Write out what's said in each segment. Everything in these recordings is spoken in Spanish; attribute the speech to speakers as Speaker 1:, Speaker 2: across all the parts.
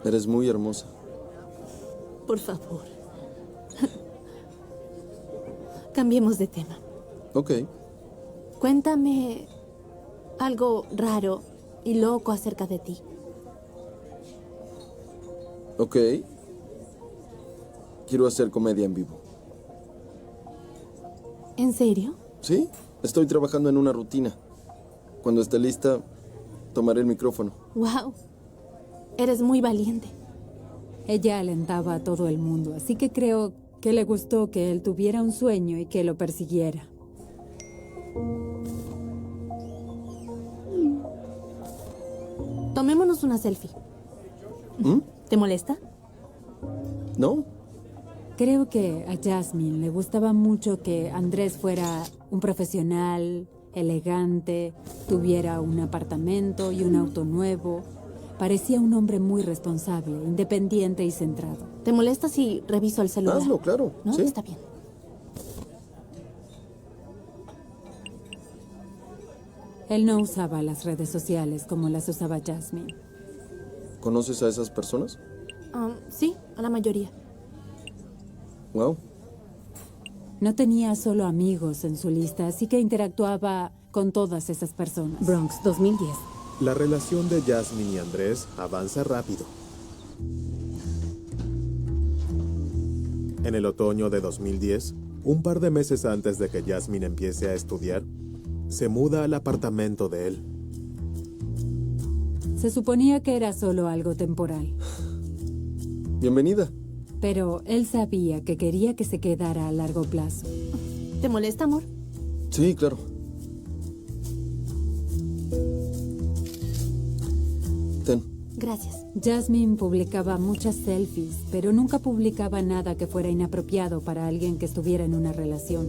Speaker 1: Eres muy hermosa.
Speaker 2: Por favor. Cambiemos de tema.
Speaker 1: Ok.
Speaker 2: Cuéntame algo raro y loco acerca de ti.
Speaker 1: Ok. Quiero hacer comedia en vivo.
Speaker 2: ¿En serio?
Speaker 1: Sí, estoy trabajando en una rutina. Cuando esté lista, tomaré el micrófono.
Speaker 2: Wow. Eres muy valiente.
Speaker 3: Ella alentaba a todo el mundo, así que creo que le gustó que él tuviera un sueño y que lo persiguiera.
Speaker 2: Tomémonos una selfie.
Speaker 1: ¿Mm?
Speaker 2: ¿Te molesta?
Speaker 1: ¿No?
Speaker 3: Creo que a Jasmine le gustaba mucho que Andrés fuera un profesional, elegante, tuviera un apartamento y un auto nuevo. Parecía un hombre muy responsable, independiente y centrado.
Speaker 2: ¿Te molesta si reviso el celular?
Speaker 1: Hazlo, claro.
Speaker 2: ¿No?
Speaker 1: Sí.
Speaker 2: Está bien.
Speaker 3: Él no usaba las redes sociales como las usaba Jasmine.
Speaker 1: ¿Conoces a esas personas?
Speaker 2: Sí, a la mayoría.
Speaker 1: Wow.
Speaker 3: No tenía solo amigos en su lista, así que interactuaba con todas esas personas.
Speaker 2: Bronx, 2010.
Speaker 4: La relación de Jasmine y Andrés avanza rápido. En el otoño de 2010, un par de meses antes de que Jasmine empiece a estudiar, se muda al apartamento de él.
Speaker 3: Se suponía que era solo algo temporal,
Speaker 1: Bienvenida.
Speaker 3: pero él sabía que quería que se quedara a largo plazo.
Speaker 2: ¿Te molesta, amor?
Speaker 1: Sí, claro. Ten.
Speaker 2: Gracias.
Speaker 3: Jasmine publicaba muchas selfies, pero nunca publicaba nada que fuera inapropiado para alguien que estuviera en una relación.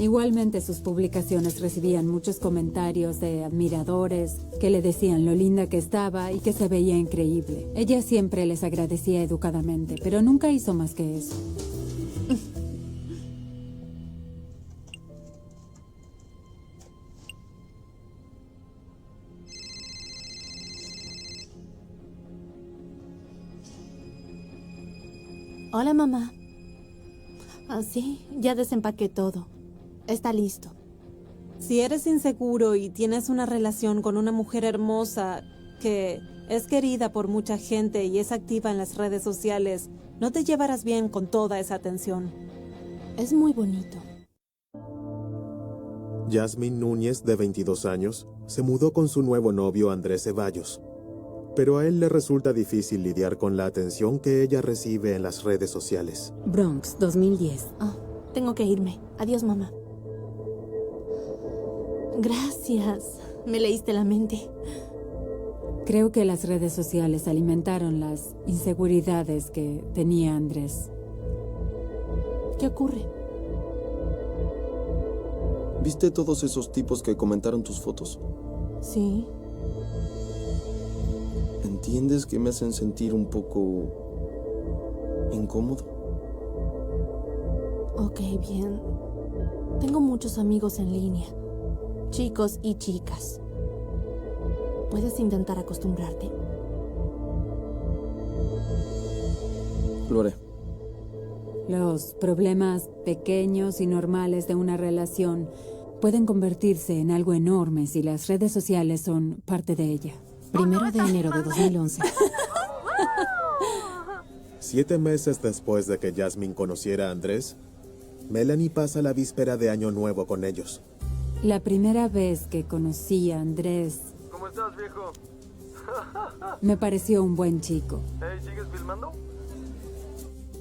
Speaker 3: Igualmente, sus publicaciones recibían muchos comentarios de admiradores que le decían lo linda que estaba y que se veía increíble. Ella siempre les agradecía educadamente, pero nunca hizo más que eso.
Speaker 2: Hola, mamá. Sí, ya desempaqué todo. Está listo.
Speaker 5: Si eres inseguro y tienes una relación con una mujer hermosa que es querida por mucha gente y es activa en las redes sociales, no te llevarás bien con toda esa atención.
Speaker 2: Es muy bonito.
Speaker 4: Jasmine Núñez, de 22 años, se mudó con su nuevo novio Andrés Ceballos. Pero a él le resulta difícil lidiar con la atención que ella recibe en las redes sociales.
Speaker 2: Bronx, 2010. Tengo que irme. Adiós, mamá. Gracias. Me leíste la mente.
Speaker 3: Creo que las redes sociales alimentaron las inseguridades que tenía Andrés.
Speaker 2: ¿Qué ocurre?
Speaker 1: ¿Viste todos esos tipos que comentaron tus fotos?
Speaker 2: Sí.
Speaker 1: ¿Entiendes que me hacen sentir un poco incómodo?
Speaker 2: Ok, bien. Tengo muchos amigos en línea. Chicos y chicas. Puedes intentar acostumbrarte.
Speaker 1: Lo haré.
Speaker 3: Los problemas pequeños y normales de una relación pueden convertirse en algo enorme si las redes sociales son parte de ella.
Speaker 2: 1 de enero de 2011.
Speaker 4: 7 meses después de que Jasmine conociera a Andrés, Melanie pasa la víspera de Año Nuevo con ellos.
Speaker 3: La primera vez que conocí a Andrés,
Speaker 6: ¿Cómo estás, viejo?
Speaker 3: me pareció un buen chico.
Speaker 6: Hey, ¿sigues filmando?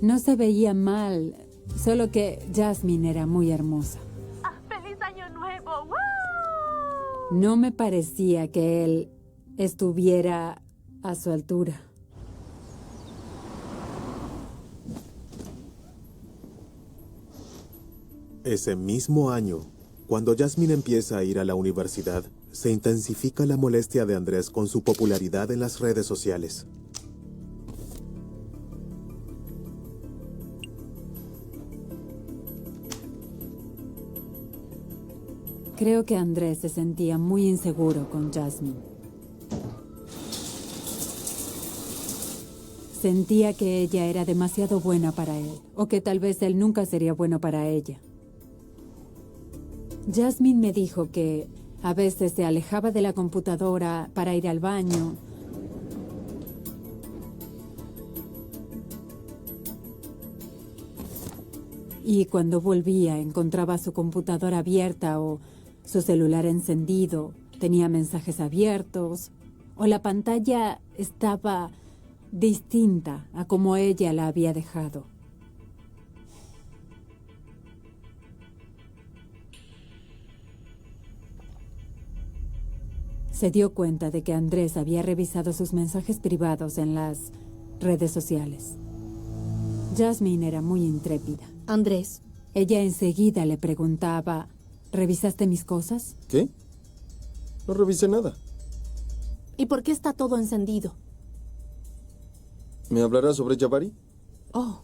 Speaker 3: No se veía mal, solo que Jasmine era muy hermosa.
Speaker 7: ¡Feliz Año Nuevo! ¡Woo!
Speaker 3: No me parecía que él estuviera a su altura.
Speaker 4: Ese mismo año, cuando Jasmine empieza a ir a la universidad, se intensifica la molestia de Andrés con su popularidad en las redes sociales.
Speaker 3: Creo que Andrés se sentía muy inseguro con Jasmine. Sentía que ella era demasiado buena para él, o que tal vez él nunca sería bueno para ella. Jasmine me dijo que a veces se alejaba de la computadora para ir al baño. Y cuando volvía encontraba su computadora abierta o su celular encendido, tenía mensajes abiertos, o la pantalla estaba distinta a como ella la había dejado. Se dio cuenta de que Andrés había revisado sus mensajes privados en las redes sociales. Jasmine era muy intrépida.
Speaker 2: Andrés,
Speaker 3: Ella enseguida le preguntaba, ¿revisaste mis cosas?
Speaker 1: ¿Qué? No revisé nada.
Speaker 2: ¿y por qué está todo encendido?
Speaker 1: ¿Me hablarás sobre Jabari?
Speaker 2: Oh,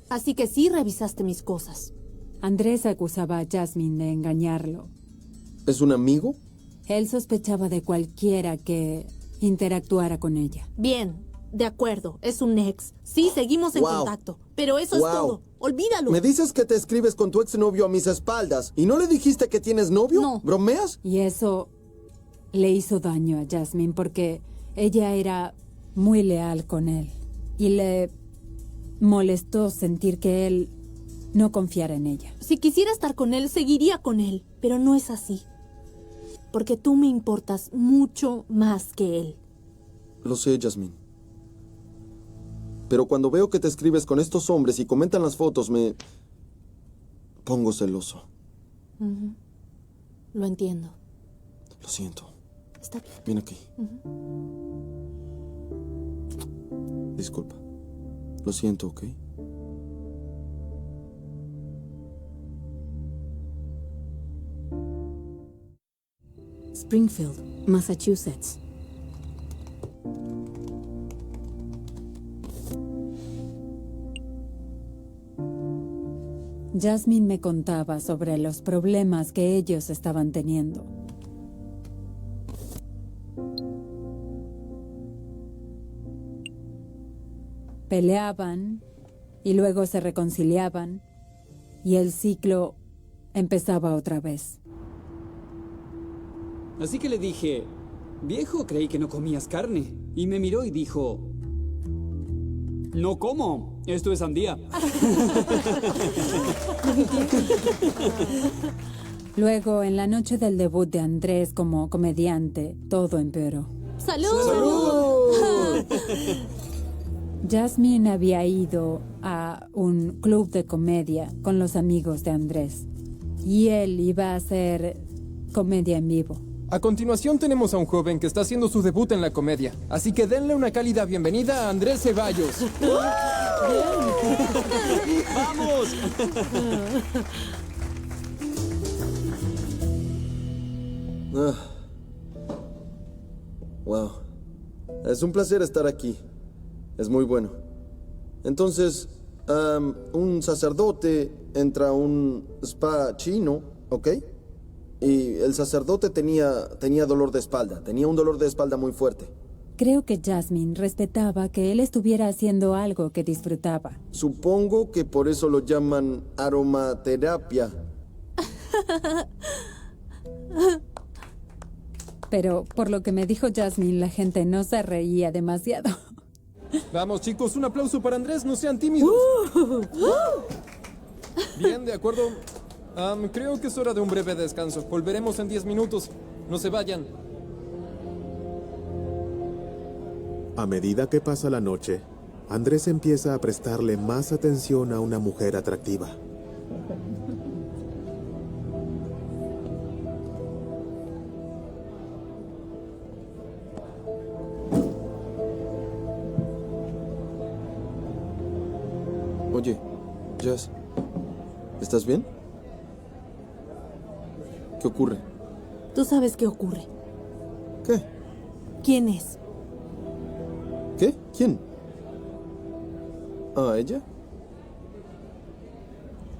Speaker 2: así que sí revisaste mis cosas.
Speaker 3: Andrés acusaba a Jasmine de engañarlo.
Speaker 1: ¿Es un amigo?
Speaker 3: Él sospechaba de cualquiera que interactuara con ella.
Speaker 2: Bien, de acuerdo, es un ex. Sí, seguimos en
Speaker 1: Wow.
Speaker 2: contacto, pero eso
Speaker 1: Wow.
Speaker 2: es todo. Olvídalo.
Speaker 1: ¿Me dices que te escribes con tu exnovio a mis espaldas y no le dijiste que tienes novio?
Speaker 2: No.
Speaker 1: ¿Bromeas?
Speaker 3: Y eso le hizo daño a Jasmine porque ella era muy leal con él. Y le molestó sentir que él no confiara en ella.
Speaker 2: Si quisiera estar con él, seguiría con él, pero no es así. Porque tú me importas mucho más que él.
Speaker 1: Lo sé, Jasmine. Pero cuando veo que te escribes con estos hombres y comentan las fotos, me pongo celoso.
Speaker 2: Lo entiendo.
Speaker 1: Lo siento.
Speaker 2: Está bien.
Speaker 1: Ven aquí. Disculpa. Lo siento, ¿ok?
Speaker 2: Springfield, Massachusetts.
Speaker 3: Jasmine me contaba sobre los problemas que ellos estaban teniendo. Peleaban y luego se reconciliaban y el ciclo empezaba otra vez.
Speaker 8: Así que le dije, viejo, creí que no comías carne. Y me miró y dijo, no como, esto es sandía.
Speaker 3: Luego, en la noche del debut de Andrés como comediante, todo empeoró.
Speaker 2: ¡Salud!
Speaker 3: Jasmine había ido a un club de comedia con los amigos de Andrés y él iba a hacer comedia en vivo.
Speaker 9: A continuación tenemos a un joven que está haciendo su debut en la comedia, así que denle una cálida bienvenida a Andrés Ceballos.
Speaker 8: ¡Vamos!
Speaker 1: Wow. Es un placer estar aquí. Es muy bueno. Entonces, un sacerdote entra a un spa chino, ¿ok? Y el sacerdote tenía dolor de espalda. Tenía un dolor de espalda muy fuerte.
Speaker 3: Creo que Jasmine respetaba que él estuviera haciendo algo que disfrutaba.
Speaker 1: Supongo que por eso lo llaman aromaterapia.
Speaker 3: Pero por lo que me dijo Jasmine, la gente no se reía demasiado.
Speaker 9: Vamos, chicos, un aplauso para Andrés, no sean tímidos. Bien, de acuerdo. Creo que es hora de un breve descanso. Volveremos en 10 minutos. No se vayan.
Speaker 4: A medida que pasa la noche, Andrés empieza a prestarle más atención a una mujer atractiva.
Speaker 1: Oye, Jazz, ¿estás bien? ¿Qué ocurre?
Speaker 2: Tú sabes qué ocurre.
Speaker 1: ¿Qué?
Speaker 2: ¿Quién es?
Speaker 1: ¿Qué? ¿Quién? ¿Ah, ella?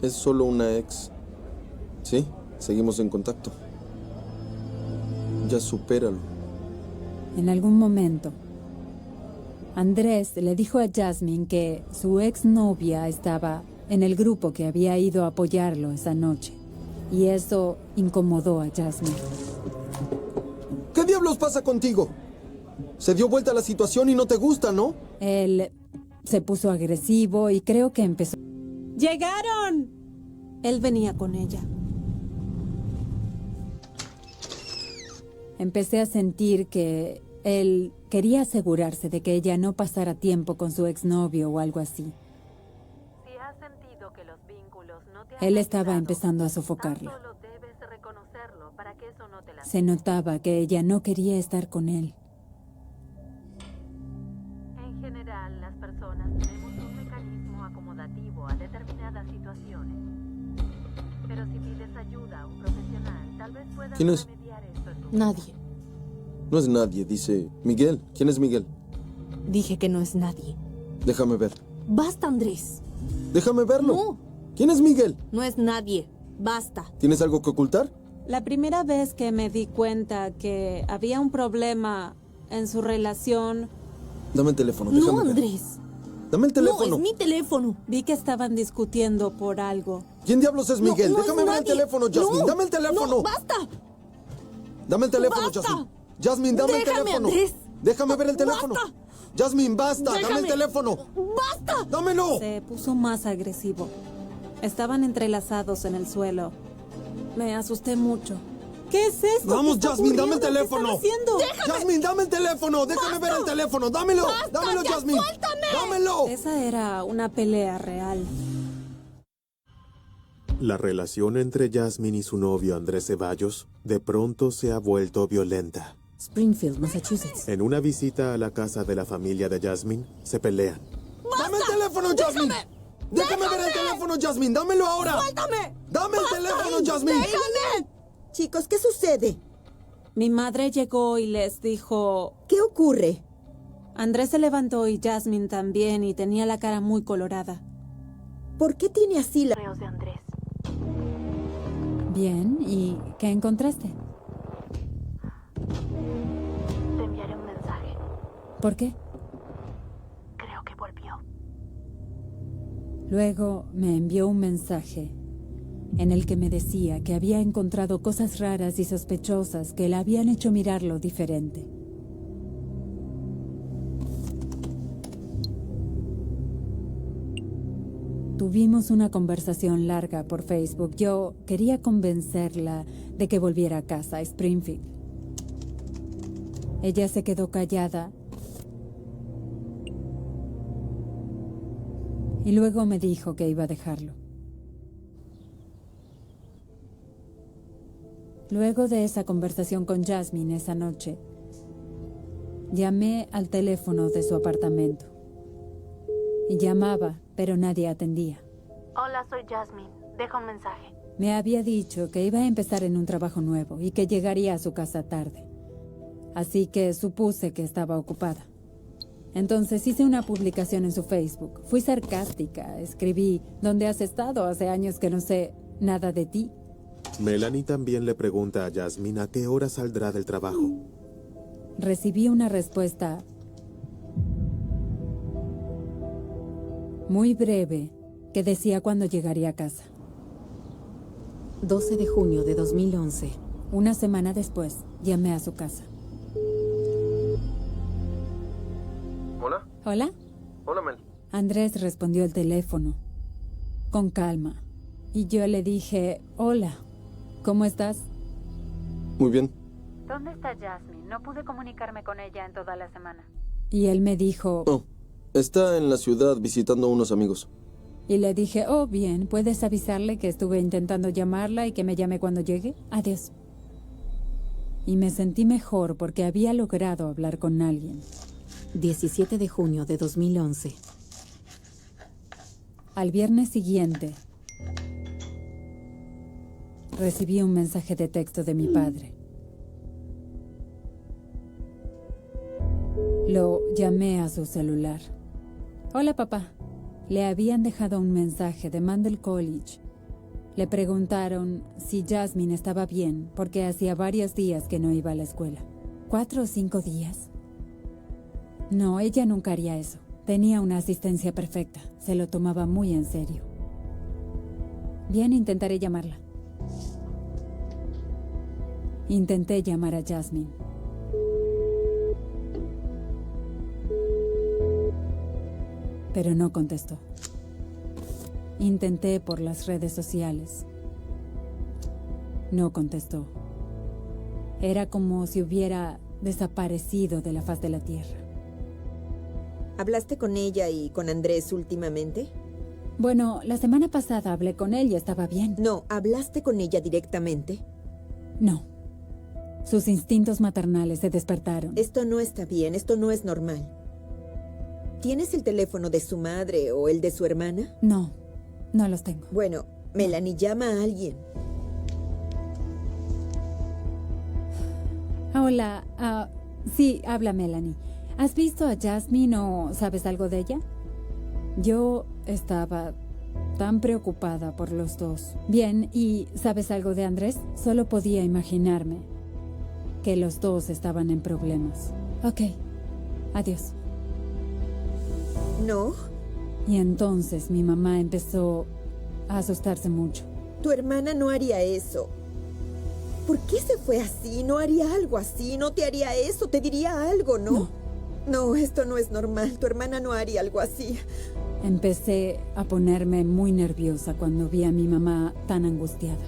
Speaker 1: Es solo una ex. Sí, seguimos en contacto. Ya supéralo.
Speaker 3: En algún momento, Andrés le dijo a Jasmine que su exnovia estaba en el grupo que había ido a apoyarlo esa noche. Y eso incomodó a Jasmine.
Speaker 1: ¿Qué diablos pasa contigo? Se dio vuelta la situación y no te gusta, ¿no?
Speaker 3: Él se puso agresivo y creo que empezó...
Speaker 5: ¡Llegaron! Él venía con ella.
Speaker 3: Empecé a sentir que él quería asegurarse de que ella no pasara tiempo con su exnovio o algo así.
Speaker 7: Si has sentido que los vínculos no te han
Speaker 3: Él estaba
Speaker 7: ayudado,
Speaker 3: empezando a
Speaker 7: tan
Speaker 3: sofocarla.
Speaker 7: solo debes reconocerlo para que eso no te la...
Speaker 3: Se notaba que ella no quería estar con él.
Speaker 7: En general, las personas tenemos un mecanismo acomodativo a determinadas situaciones. Pero si pides ayuda a un profesional, tal vez puedas
Speaker 1: ¿Quién es?
Speaker 7: remediar esto en tu...
Speaker 2: Nadie.
Speaker 1: No es nadie, dice Miguel. ¿Quién es Miguel?
Speaker 2: Dije que no es nadie.
Speaker 1: Déjame ver.
Speaker 2: Basta, Andrés.
Speaker 1: Déjame verlo.
Speaker 2: No.
Speaker 1: ¿Quién es Miguel?
Speaker 2: No es nadie. Basta.
Speaker 1: ¿Tienes algo que ocultar?
Speaker 5: La primera vez que me di cuenta que había un problema en su relación,
Speaker 1: Dame el teléfono,
Speaker 2: No,
Speaker 1: déjame ver.
Speaker 2: Andrés.
Speaker 1: Dame el teléfono.
Speaker 2: No, es mi teléfono.
Speaker 5: vi que estaban discutiendo por algo.
Speaker 1: ¿Quién diablos es
Speaker 2: No,
Speaker 1: Miguel?
Speaker 2: no es
Speaker 1: Déjame ver el
Speaker 2: nadie.
Speaker 1: teléfono, Jasmine.
Speaker 2: No,
Speaker 1: Dame el teléfono.
Speaker 2: No, basta.
Speaker 1: Dame el teléfono,
Speaker 2: Basta.
Speaker 1: Jasmine. Jasmine, dame
Speaker 2: Déjame,
Speaker 1: el teléfono.
Speaker 2: Andrés.
Speaker 1: Déjame ver el teléfono.
Speaker 2: Basta.
Speaker 1: Jasmine, basta. Dame el
Speaker 2: Déjame.
Speaker 1: teléfono.
Speaker 2: ¡Basta!
Speaker 1: ¡Dámelo!
Speaker 5: Se puso más agresivo. Estaban entrelazados en el suelo. Me asusté mucho. ¿Qué es esto?
Speaker 1: Vamos,
Speaker 5: ¿Qué está
Speaker 1: Jasmine, dame el
Speaker 5: ocurriendo? ¿Qué
Speaker 1: teléfono.
Speaker 5: están haciendo?
Speaker 1: Jasmine, dame el teléfono. Déjame ver el teléfono. Dámelo.
Speaker 2: Basta,
Speaker 1: Dámelo,
Speaker 2: ya,
Speaker 1: Jasmine.
Speaker 2: suéltame.
Speaker 1: Dámelo.
Speaker 5: Esa era una pelea real.
Speaker 4: La relación entre Jasmine y su novio Andrés Ceballos de pronto se ha vuelto violenta.
Speaker 2: Springfield, Massachusetts.
Speaker 4: En una visita a la casa de la familia de Jasmine, se pelean.
Speaker 1: Dame el teléfono, Jasmine. Déjame ver el teléfono, Jasmine. Dámelo ahora.
Speaker 2: ¡Suéltame!
Speaker 1: Dame el teléfono, Jasmine.
Speaker 2: ¡Déjame!
Speaker 10: Chicos, ¿qué sucede?
Speaker 5: Mi madre llegó y les dijo...
Speaker 10: ¿Qué ocurre?
Speaker 5: Andrés se levantó y Jasmine también y tenía la cara muy colorada.
Speaker 10: ¿Por qué tiene así la...
Speaker 7: Correos de Andrés.
Speaker 3: Bien, ¿y qué encontraste?
Speaker 7: Te enviaré un mensaje.
Speaker 3: ¿Por qué?
Speaker 7: Creo que volvió.
Speaker 3: Luego me envió un mensaje en el que me decía que había encontrado cosas raras y sospechosas que le habían hecho mirarlo diferente. Tuvimos una conversación larga por Facebook. Yo quería convencerla de que volviera a casa, a Springfield. Ella se quedó callada y luego me dijo que iba a dejarlo. Luego de esa conversación con Jasmine esa noche, llamé al teléfono de su apartamento. Y llamaba, pero nadie atendía.
Speaker 7: Hola, soy Jasmine. Deja un mensaje.
Speaker 3: Me había dicho que iba a empezar en un trabajo nuevo y que llegaría a su casa tarde. Así que supuse que estaba ocupada. Entonces hice una publicación en su Facebook. Fui sarcástica. Escribí, ¿dónde has estado? Hace años que no sé nada de ti.
Speaker 4: Melanie también le pregunta a Jasmine a qué hora saldrá del trabajo.
Speaker 3: Recibí una respuesta muy breve que decía cuándo llegaría a casa.
Speaker 2: 12 de junio de 2011.
Speaker 3: Una semana después, llamé a su casa.
Speaker 6: ¿Hola?
Speaker 3: ¿Hola?
Speaker 6: Hola, Mel.
Speaker 3: Andrés respondió el teléfono, con calma. Y yo le dije, hola, ¿cómo estás?
Speaker 1: Muy bien.
Speaker 11: ¿Dónde está Jasmine? No pude comunicarme con ella en toda la semana.
Speaker 3: Y él me dijo...
Speaker 1: Oh, está en la ciudad visitando a unos amigos.
Speaker 3: Y le dije, oh, bien, ¿puedes avisarle que estuve intentando llamarla y que me llame cuando llegue? Adiós. Y me sentí mejor porque había logrado hablar con alguien.
Speaker 2: 17 de junio de 2011.
Speaker 3: Al viernes siguiente, recibí un mensaje de texto de mi padre. Lo llamé a su celular. Hola, papá. Le habían dejado un mensaje de Mandel College. Le preguntaron si Jasmine estaba bien, porque hacía varios días que no iba a la escuela. 4 o 5 días. No, ella nunca haría eso. Tenía una asistencia perfecta. Se lo tomaba muy en serio. Bien, intentaré llamarla. Intenté llamar a Jasmine. Pero no contestó. Intenté por las redes sociales. No contestó. Era como si hubiera desaparecido de la faz de la tierra.
Speaker 10: ¿Hablaste con ella y con Andrés últimamente?
Speaker 3: Bueno, la semana pasada hablé con él y estaba bien.
Speaker 10: No, ¿hablaste con ella directamente?
Speaker 3: No. Sus instintos maternales se despertaron.
Speaker 10: Esto no está bien, esto no es normal. ¿Tienes el teléfono de su madre o el de su hermana?
Speaker 3: No, no los tengo.
Speaker 10: Bueno, Melanie, llama a alguien.
Speaker 3: Hola, sí, habla Melanie. ¿Has visto a Jasmine o sabes algo de ella? Yo estaba tan preocupada por los dos. Bien, ¿y sabes algo de Andrés? Solo podía imaginarme que los dos estaban en problemas. Ok, adiós.
Speaker 10: ¿No?
Speaker 3: Y entonces mi mamá empezó a asustarse mucho.
Speaker 10: Tu hermana no haría eso. ¿Por qué se fue así? No haría algo así, no te haría eso, te diría algo, ¿no?
Speaker 3: No.
Speaker 10: No, esto no es normal, tu hermana no haría algo así.
Speaker 3: Empecé a ponerme muy nerviosa cuando vi a mi mamá tan angustiada.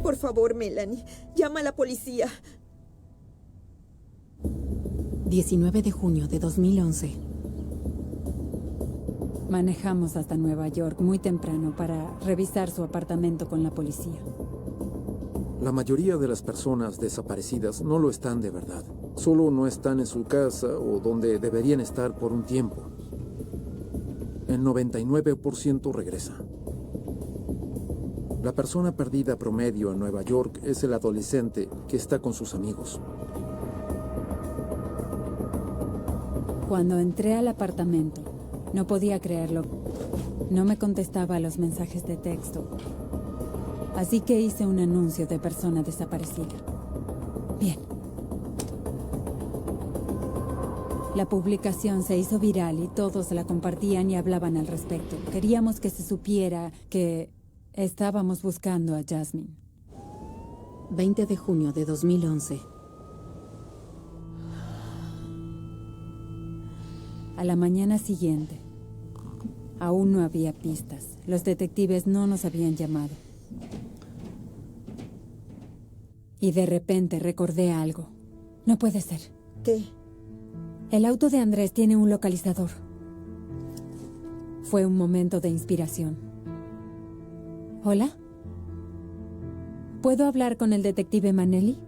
Speaker 10: Por favor, Melanie, llama a la policía.
Speaker 12: 19 de junio de 2011.
Speaker 3: Manejamos hasta Nueva York muy temprano para revisar su apartamento con la policía.
Speaker 13: La mayoría de las personas desaparecidas no lo están de verdad. Solo no están en su casa o donde deberían estar por un tiempo. El 99% regresa. La persona perdida promedio en Nueva York es el adolescente que está con sus amigos.
Speaker 3: Cuando entré al apartamento, no podía creerlo. No me contestaba a los mensajes de texto. Así que hice un anuncio de persona desaparecida. Bien. La publicación se hizo viral y todos la compartían y hablaban al respecto. Queríamos que se supiera que estábamos buscando a Jasmine.
Speaker 12: 20 de junio de 2011.
Speaker 3: A la mañana siguiente, aún no había pistas. Los detectives no nos habían llamado. Y de repente recordé algo. No puede ser.
Speaker 10: ¿Qué?
Speaker 3: El auto de Andrés tiene un localizador. Fue un momento de inspiración. ¿Hola? ¿Puedo hablar con el detective Manelli?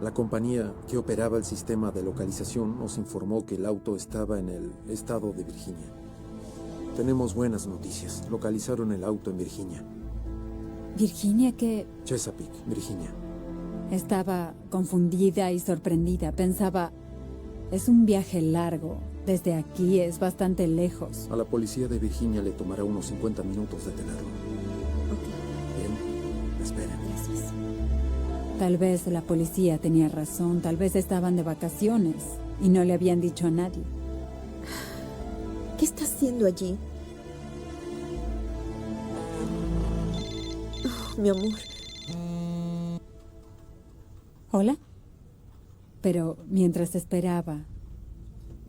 Speaker 13: La compañía que operaba el sistema de localización nos informó que el auto estaba en el estado de Virginia. Tenemos buenas noticias. Localizaron el auto en Virginia.
Speaker 3: ¿Virginia qué?
Speaker 13: Chesapeake, Virginia.
Speaker 3: Estaba confundida y sorprendida. Pensaba, es un viaje largo. Desde aquí es bastante lejos.
Speaker 13: A la policía de Virginia le tomará unos 50 minutos detenerlo. Bien, esperen.
Speaker 10: Gracias.
Speaker 3: Tal vez la policía tenía razón. Tal vez estaban de vacaciones y no le habían dicho a nadie.
Speaker 10: ¿Qué está haciendo allí? Oh, mi amor.
Speaker 3: ¿Hola? Pero mientras esperaba,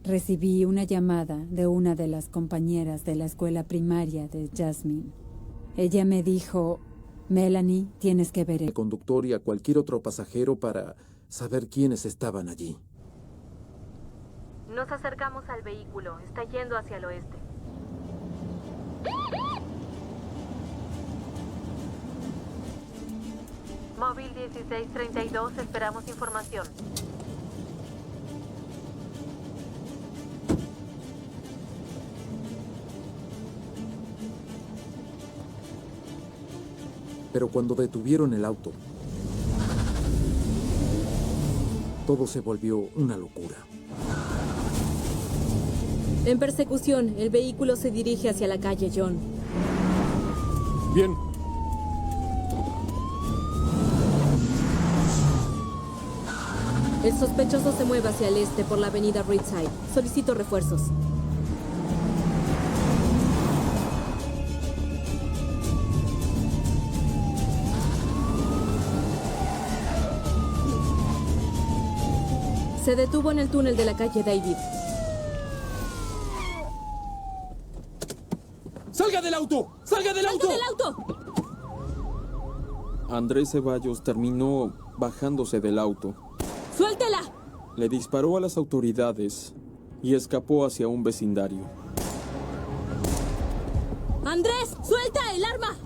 Speaker 3: recibí una llamada de una de las compañeras de la escuela primaria de Jasmine. Ella me dijo, Melanie, tienes que ver
Speaker 13: el conductor y a cualquier otro pasajero para saber quiénes estaban allí.
Speaker 7: Nos acercamos al vehículo. Está yendo hacia el oeste. Móvil 1632, esperamos información.
Speaker 13: Pero cuando detuvieron el auto, todo se volvió una locura.
Speaker 14: En persecución, el vehículo se dirige hacia la calle John.
Speaker 9: Bien.
Speaker 14: El sospechoso se mueve hacia el este por la avenida Reedside. Solicito refuerzos. Se detuvo en el túnel de la calle David.
Speaker 8: ¡Salga del auto! ¡Salga del auto!
Speaker 14: ¡Salga del auto!
Speaker 15: Andrés Ceballos terminó bajándose del auto.
Speaker 14: ¡Suéltela!
Speaker 15: Le disparó a las autoridades y escapó hacia un vecindario.
Speaker 14: ¡Andrés! ¡Suelta el arma!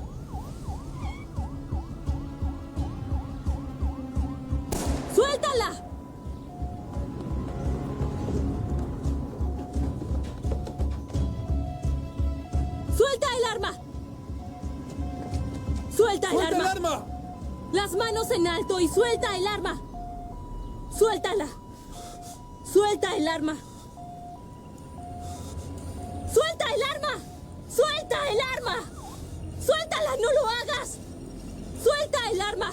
Speaker 14: ¡Suéltala! ¡Suelta el arma! ¡Suelta el arma! Las manos en alto y suelta el arma. ¡Suéltala! ¡Suelta el arma! ¡Suelta el arma! ¡Suelta el arma! ¡Suéltala! ¡No lo hagas! ¡Suelta el arma!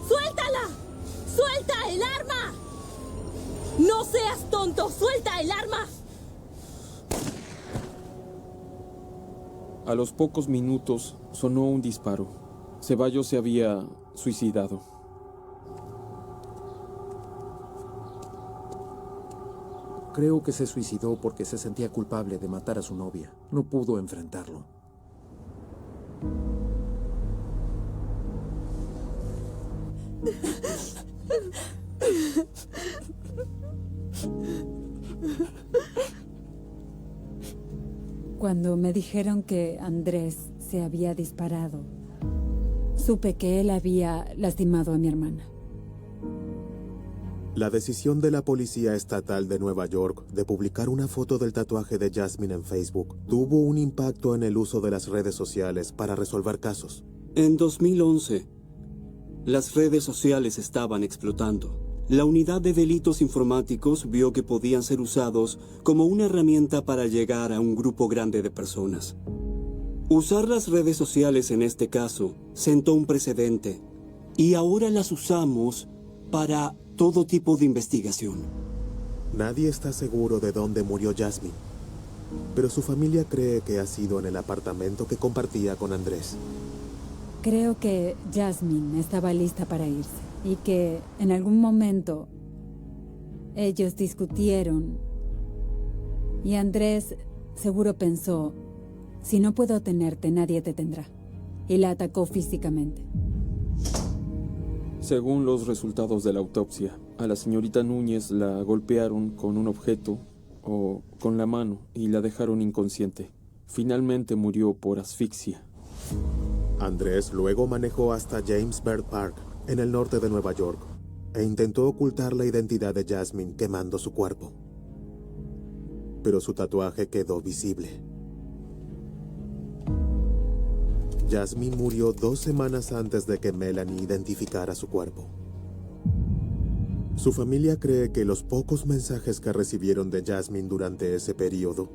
Speaker 14: ¡Suéltala! ¡Suelta el arma! ¡No seas tonto! ¡Suelta el arma!
Speaker 15: A los pocos minutos sonó un disparo. Ceballos se había suicidado.
Speaker 13: Creo que se suicidó porque se sentía culpable de matar a su novia. No pudo enfrentarlo.
Speaker 3: Cuando me dijeron que Andrés se había disparado, supe que él había lastimado a mi hermana.
Speaker 4: La decisión de la Policía Estatal de Nueva York de publicar una foto del tatuaje de Jasmine en Facebook tuvo un impacto en el uso de las redes sociales para resolver casos.
Speaker 16: En 2011, las redes sociales estaban explotando. La unidad de delitos informáticos vio que podían ser usados como una herramienta para llegar a un grupo grande de personas. Usar las redes sociales en este caso sentó un precedente y ahora las usamos para todo tipo de investigación.
Speaker 4: Nadie está seguro de dónde murió Jasmine, pero su familia cree que ha sido en el apartamento que compartía con Andrés.
Speaker 3: Creo que Jasmine estaba lista para irse y que en algún momento ellos discutieron y Andrés seguro pensó, si no puedo tenerte, nadie te tendrá. Y la atacó físicamente.
Speaker 15: Según los resultados de la autopsia, a la señorita Núñez la golpearon con un objeto o con la mano y la dejaron inconsciente. Finalmente murió por asfixia.
Speaker 4: Andrés luego manejó hasta James Bird Park, en el norte de Nueva York, e intentó ocultar la identidad de Jasmine quemando su cuerpo. Pero su tatuaje quedó visible. Jasmine murió 2 semanas antes de que Melanie identificara su cuerpo. Su familia cree que los pocos mensajes que recibieron de Jasmine durante ese periodo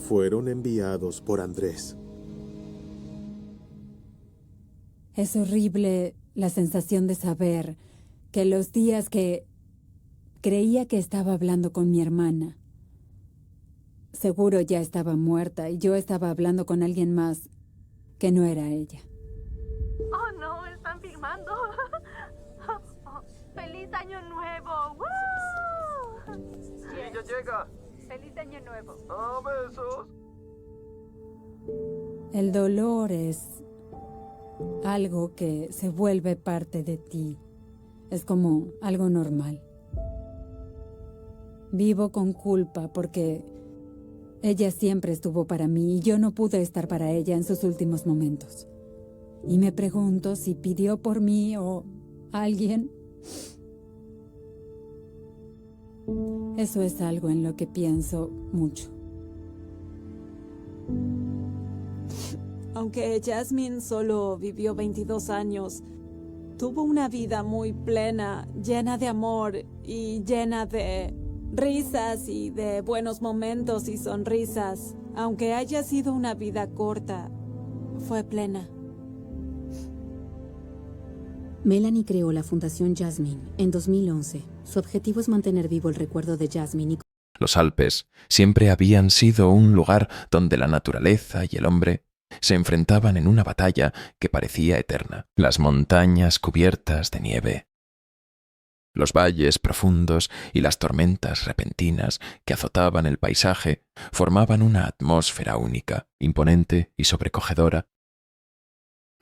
Speaker 4: fueron enviados por Andrés.
Speaker 3: Es horrible la sensación de saber que los días que creía que estaba hablando con mi hermana, seguro ya estaba muerta y yo estaba hablando con alguien más que no era ella.
Speaker 7: Oh, no, están filmando. ¡Feliz Año Nuevo! ¡Woo!
Speaker 6: Sí, ya llega.
Speaker 7: ¡Feliz Año Nuevo!
Speaker 6: ¡Ah, besos!
Speaker 3: El dolor es algo que se vuelve parte de ti. Es como algo normal. Vivo con culpa porque ella siempre estuvo para mí y yo no pude estar para ella en sus últimos momentos. Y me pregunto si pidió por mí o alguien. Eso es algo en lo que pienso mucho.
Speaker 5: Aunque Jasmine solo vivió 22 años, tuvo una vida muy plena, llena de amor y llena de risas y de buenos momentos y sonrisas. Aunque haya sido una vida corta, fue plena.
Speaker 12: Melanie creó la Fundación Jasmine en 2011. Su objetivo es mantener vivo el recuerdo de Jasmine y
Speaker 17: Los Alpes siempre habían sido un lugar donde la naturaleza y el hombre se enfrentaban en una batalla que parecía eterna. Las montañas cubiertas de nieve, los valles profundos y las tormentas repentinas que azotaban el paisaje formaban una atmósfera única, imponente y sobrecogedora.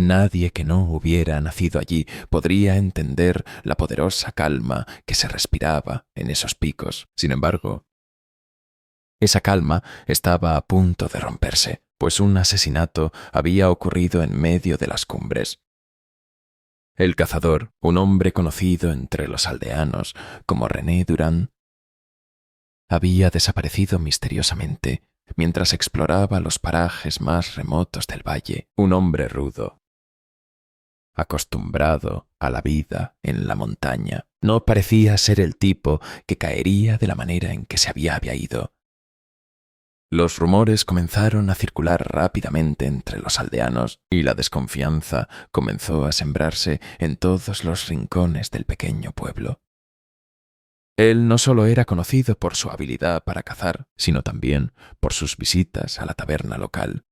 Speaker 17: Nadie que no hubiera nacido allí podría entender la poderosa calma que se respiraba en esos picos. Sin embargo, esa calma estaba a punto de romperse, pues un asesinato había ocurrido en medio de las cumbres. El cazador, un hombre conocido entre los aldeanos como René Durand, había desaparecido misteriosamente mientras exploraba los parajes más remotos del valle. Un hombre rudo, acostumbrado a la vida en la montaña, no parecía ser el tipo que caería de la manera en que se había ido. Los rumores comenzaron a circular rápidamente entre los aldeanos y la desconfianza comenzó a sembrarse en todos los rincones del pequeño pueblo. Él no solo era conocido por su habilidad para cazar, sino también por sus visitas a la taberna local,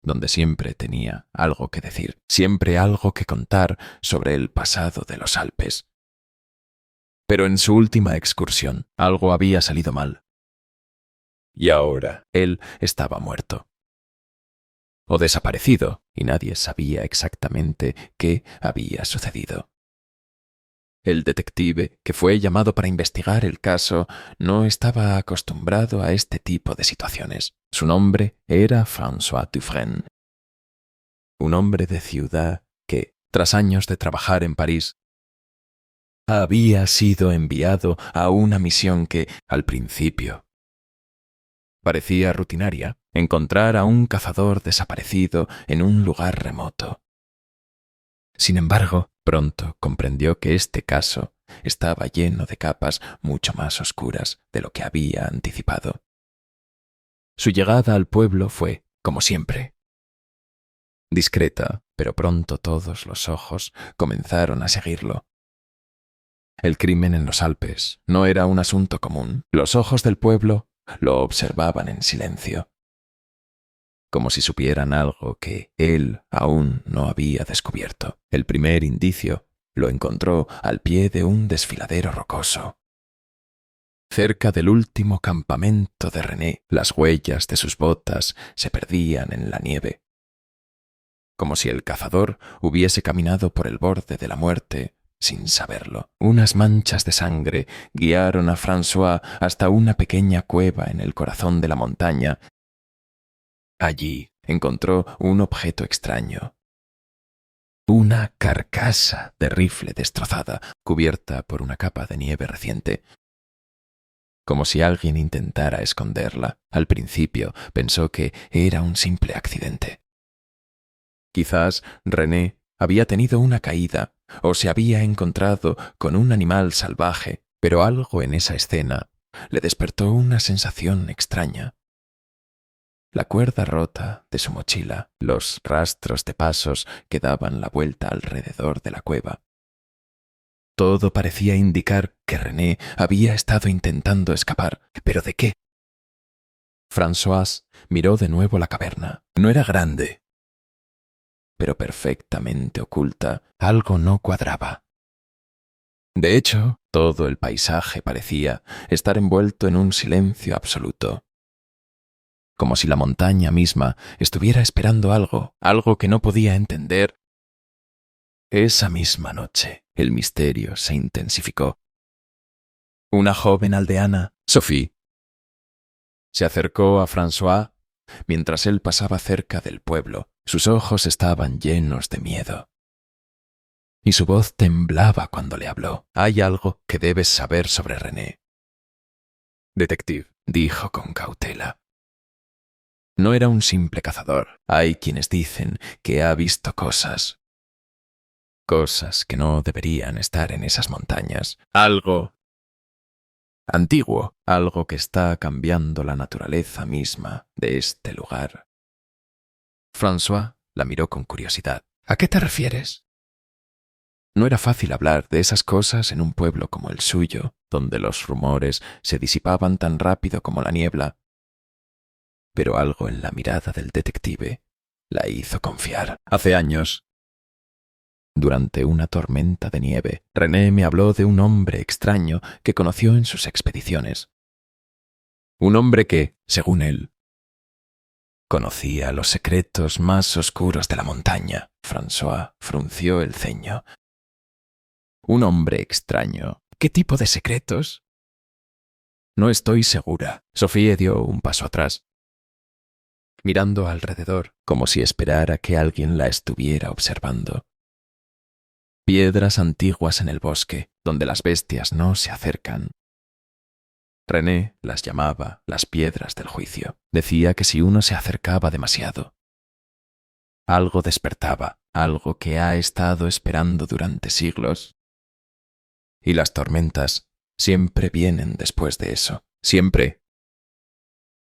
Speaker 17: donde siempre tenía algo que decir, siempre algo que contar sobre el pasado de los Alpes. Pero en su última excursión, algo había salido mal. Y ahora él estaba muerto. O desaparecido, y nadie sabía exactamente qué había sucedido. El detective, que fue llamado para investigar el caso, no estaba acostumbrado a este tipo de situaciones. Su nombre era François Dufresne, un hombre de ciudad que, tras años de trabajar en París, había sido enviado a una misión que, al principio, parecía rutinaria: encontrar a un cazador desaparecido en un lugar remoto. Sin embargo, pronto comprendió que este caso estaba lleno de capas mucho más oscuras de lo que había anticipado. Su llegada al pueblo fue, como siempre, discreta, pero pronto todos los ojos comenzaron a seguirlo. El crimen en los Alpes no era un asunto común. Los ojos del pueblo lo observaban en silencio, como si supieran algo que él aún no había descubierto. El primer indicio lo encontró al pie de un desfiladero rocoso. Cerca del último campamento de René, las huellas de sus botas se perdían en la nieve, como si el cazador hubiese caminado por el borde de la muerte sin saberlo. Unas manchas de sangre guiaron a François hasta una pequeña cueva en el corazón de la montaña. Allí encontró un objeto extraño. Una carcasa de rifle destrozada, cubierta por una capa de nieve reciente, como si alguien intentara esconderla. Al principio pensó que era un simple accidente. Quizás René había tenido una caída o se había encontrado con un animal salvaje, pero algo en esa escena le despertó una sensación extraña. La cuerda rota de su mochila, los rastros de pasos que daban la vuelta alrededor de la cueva. Todo parecía indicar que René había estado intentando escapar. ¿Pero de qué? François miró de nuevo la caverna. No era grande, pero perfectamente oculta. Algo no cuadraba. De hecho, todo el paisaje parecía estar envuelto en un silencio absoluto, como si la montaña misma estuviera esperando algo que no podía entender. Esa misma noche, el misterio se intensificó. Una joven aldeana, Sophie, se acercó a François mientras él pasaba cerca del pueblo. Sus ojos estaban llenos de miedo, y su voz temblaba cuando le habló. «Hay algo que debes saber sobre René, detective», dijo con cautela. No era un simple cazador. Hay quienes dicen que ha visto cosas que no deberían estar en esas montañas. Algo antiguo, algo que está cambiando la naturaleza misma de este lugar. François la miró con curiosidad. «¿A qué te refieres?». No era fácil hablar de esas cosas en un pueblo como el suyo, donde los rumores se disipaban tan rápido como la niebla. Pero algo en la mirada del detective la hizo confiar. Hace años, durante una tormenta de nieve, René me habló de un hombre extraño que conoció en sus expediciones. Un hombre que, según él, conocía los secretos más oscuros de la montaña. François frunció el ceño. Un hombre extraño. ¿Qué tipo de secretos? No estoy segura. Sophie dio un paso atrás, mirando alrededor, como si esperara que alguien la estuviera observando. Piedras antiguas en el bosque, donde las bestias no se acercan. René las llamaba las piedras del juicio. Decía que si uno se acercaba demasiado, algo despertaba, algo que ha estado esperando durante siglos. Y las tormentas siempre vienen después de eso, siempre.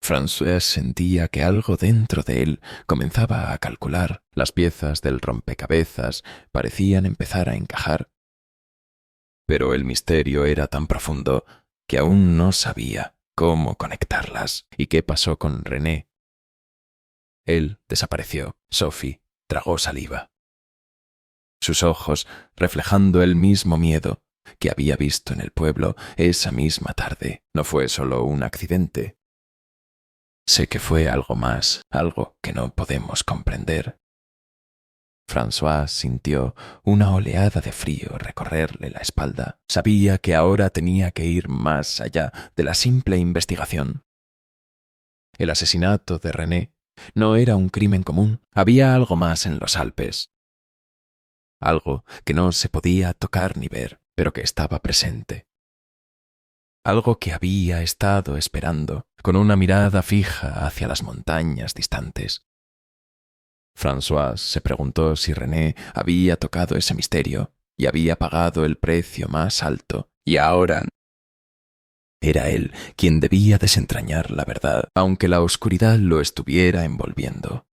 Speaker 17: François sentía que algo dentro de él comenzaba a calcular. Las piezas del rompecabezas parecían empezar a encajar. Pero el misterio era tan profundo que aún no sabía cómo conectarlas. ¿Y qué pasó con René? Él desapareció. Sophie tragó saliva. Sus ojos, reflejando el mismo miedo que había visto en el pueblo esa misma tarde. No fue solo un accidente. Sé que fue algo más, algo que no podemos comprender. François sintió una oleada de frío recorrerle la espalda. Sabía que ahora tenía que ir más allá de la simple investigación. El asesinato de René no era un crimen común. Había algo más en los Alpes. Algo que no se podía tocar ni ver, pero que estaba presente. Algo que había estado esperando, con una mirada fija hacia las montañas distantes. François se preguntó si René había tocado ese misterio y había pagado el precio más alto, y ahora era él quien debía desentrañar la verdad, aunque la oscuridad lo estuviera envolviendo.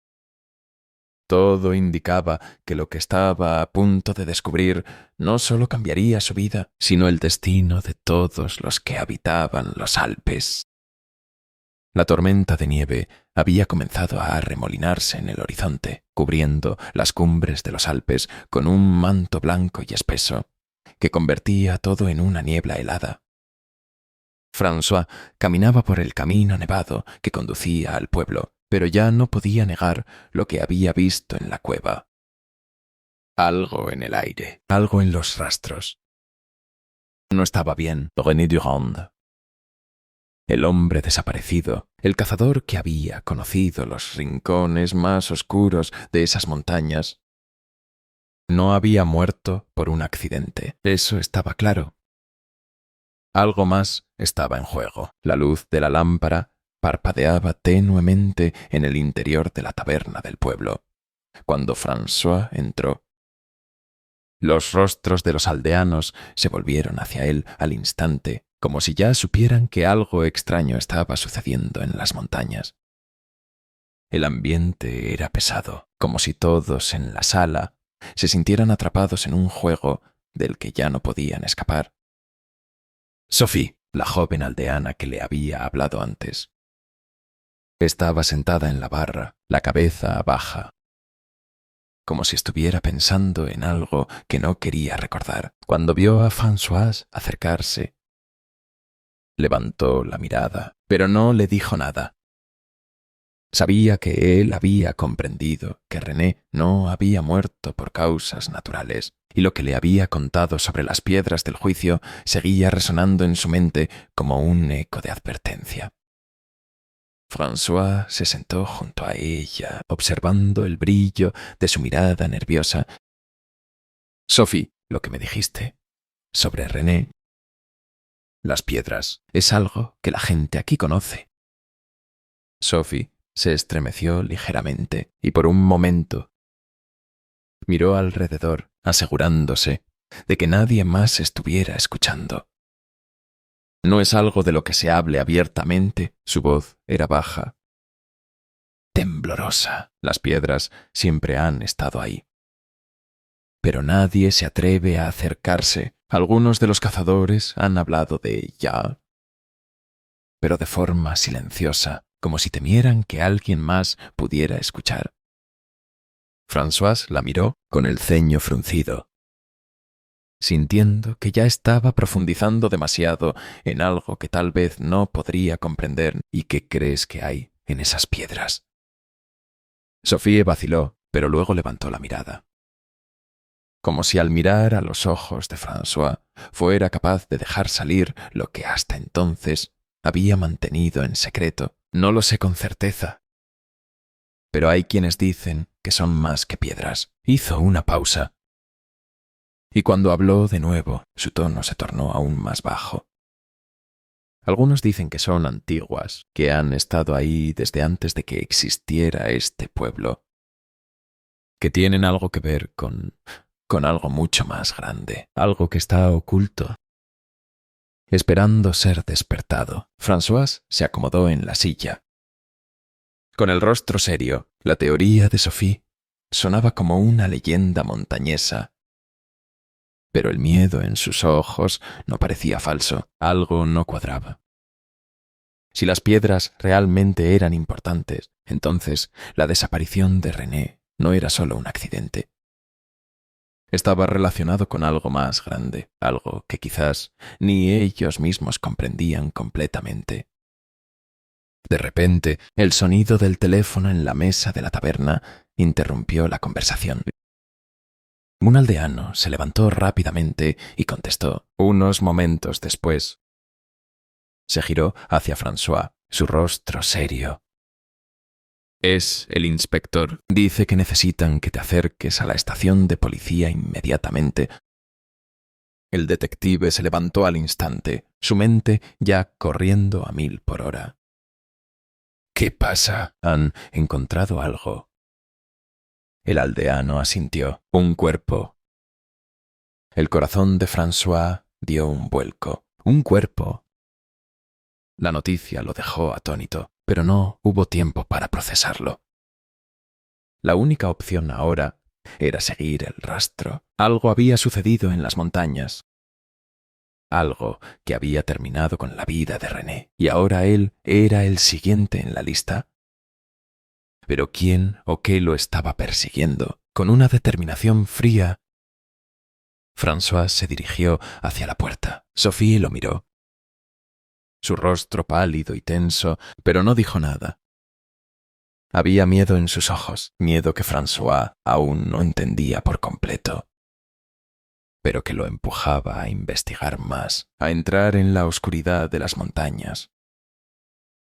Speaker 17: Todo indicaba que lo que estaba a punto de descubrir no solo cambiaría su vida, sino el destino de todos los que habitaban los Alpes. La tormenta de nieve había comenzado a arremolinarse en el horizonte, cubriendo las cumbres de los Alpes con un manto blanco y espeso, que convertía todo en una niebla helada. François caminaba por el camino nevado que conducía al pueblo, pero ya no podía negar lo que había visto en la cueva. Algo en el aire, algo en los rastros. No estaba bien. René Durand, el hombre desaparecido, el cazador que había conocido los rincones más oscuros de esas montañas, no había muerto por un accidente. Eso estaba claro. Algo más estaba en juego. La luz de la lámpara parpadeaba tenuemente en el interior de la taberna del pueblo, cuando François entró. Los rostros de los aldeanos se volvieron hacia él al instante, como si ya supieran que algo extraño estaba sucediendo en las montañas. El ambiente era pesado, como si todos en la sala se sintieran atrapados en un juego del que ya no podían escapar. Sophie, la joven aldeana que le había hablado antes, estaba sentada en la barra, la cabeza baja, como si estuviera pensando en algo que no quería recordar. Cuando vio a François acercarse, levantó la mirada, pero no le dijo nada. Sabía que él había comprendido que René no había muerto por causas naturales, y lo que le había contado sobre las piedras del juicio seguía resonando en su mente como un eco de advertencia. François se sentó junto a ella, observando el brillo de su mirada nerviosa. Sophie, lo que me dijiste sobre René, las piedras, es algo que la gente aquí conoce. Sophie se estremeció ligeramente y por un momento miró alrededor, asegurándose de que nadie más estuviera escuchando. No es algo de lo que se hable abiertamente. Su voz era baja, temblorosa. Las piedras siempre han estado ahí. pero nadie se atreve a acercarse. Algunos de los cazadores han hablado de ella, pero de forma silenciosa, como si temieran que alguien más pudiera escuchar. François la miró con el ceño fruncido, sintiendo que ya estaba profundizando demasiado en algo que tal vez no podría comprender. ¿Y qué crees que hay en esas piedras? Sophie vaciló, pero luego levantó la mirada, como si al mirar a los ojos de François fuera capaz de dejar salir lo que hasta entonces había mantenido en secreto. No lo sé con certeza, pero hay quienes dicen que son más que piedras. Hizo una pausa, y cuando habló de nuevo, su tono se tornó aún más bajo. Algunos dicen que son antiguas, que han estado ahí desde antes de que existiera este pueblo, que tienen algo que ver con algo mucho más grande, algo que está oculto, esperando ser despertado. François se acomodó en la silla. Con el rostro serio, la teoría de Sophie sonaba como una leyenda montañesa, pero el miedo en sus ojos no parecía falso. Algo no cuadraba. Si las piedras realmente eran importantes, entonces la desaparición de René no era solo un accidente. Estaba relacionado con algo más grande, algo que quizás ni ellos mismos comprendían completamente. De repente, el sonido del teléfono en la mesa de la taberna interrumpió la conversación. Un aldeano se levantó rápidamente y contestó. Unos momentos después, se giró hacia François, su rostro serio. «Es el inspector. Dice que necesitan que te acerques a la estación de policía inmediatamente». El detective se levantó al instante, su mente ya corriendo a 1000 por hora. «¿Qué pasa? ¿Han encontrado algo?» El aldeano asintió. Un cuerpo. El corazón de François dio un vuelco. Un cuerpo. La noticia lo dejó atónito, pero no hubo tiempo para procesarlo. La única opción ahora era seguir el rastro. Algo había sucedido en las montañas. Algo que había terminado con la vida de René, y ahora él era el siguiente en la lista. Pero ¿quién o qué lo estaba persiguiendo? Con una determinación fría, François se dirigió hacia la puerta. Sophie lo miró. Su rostro pálido y tenso, pero no dijo nada. Había miedo en sus ojos, miedo que François aún no entendía por completo, pero que lo empujaba a investigar más, a entrar en la oscuridad de las montañas,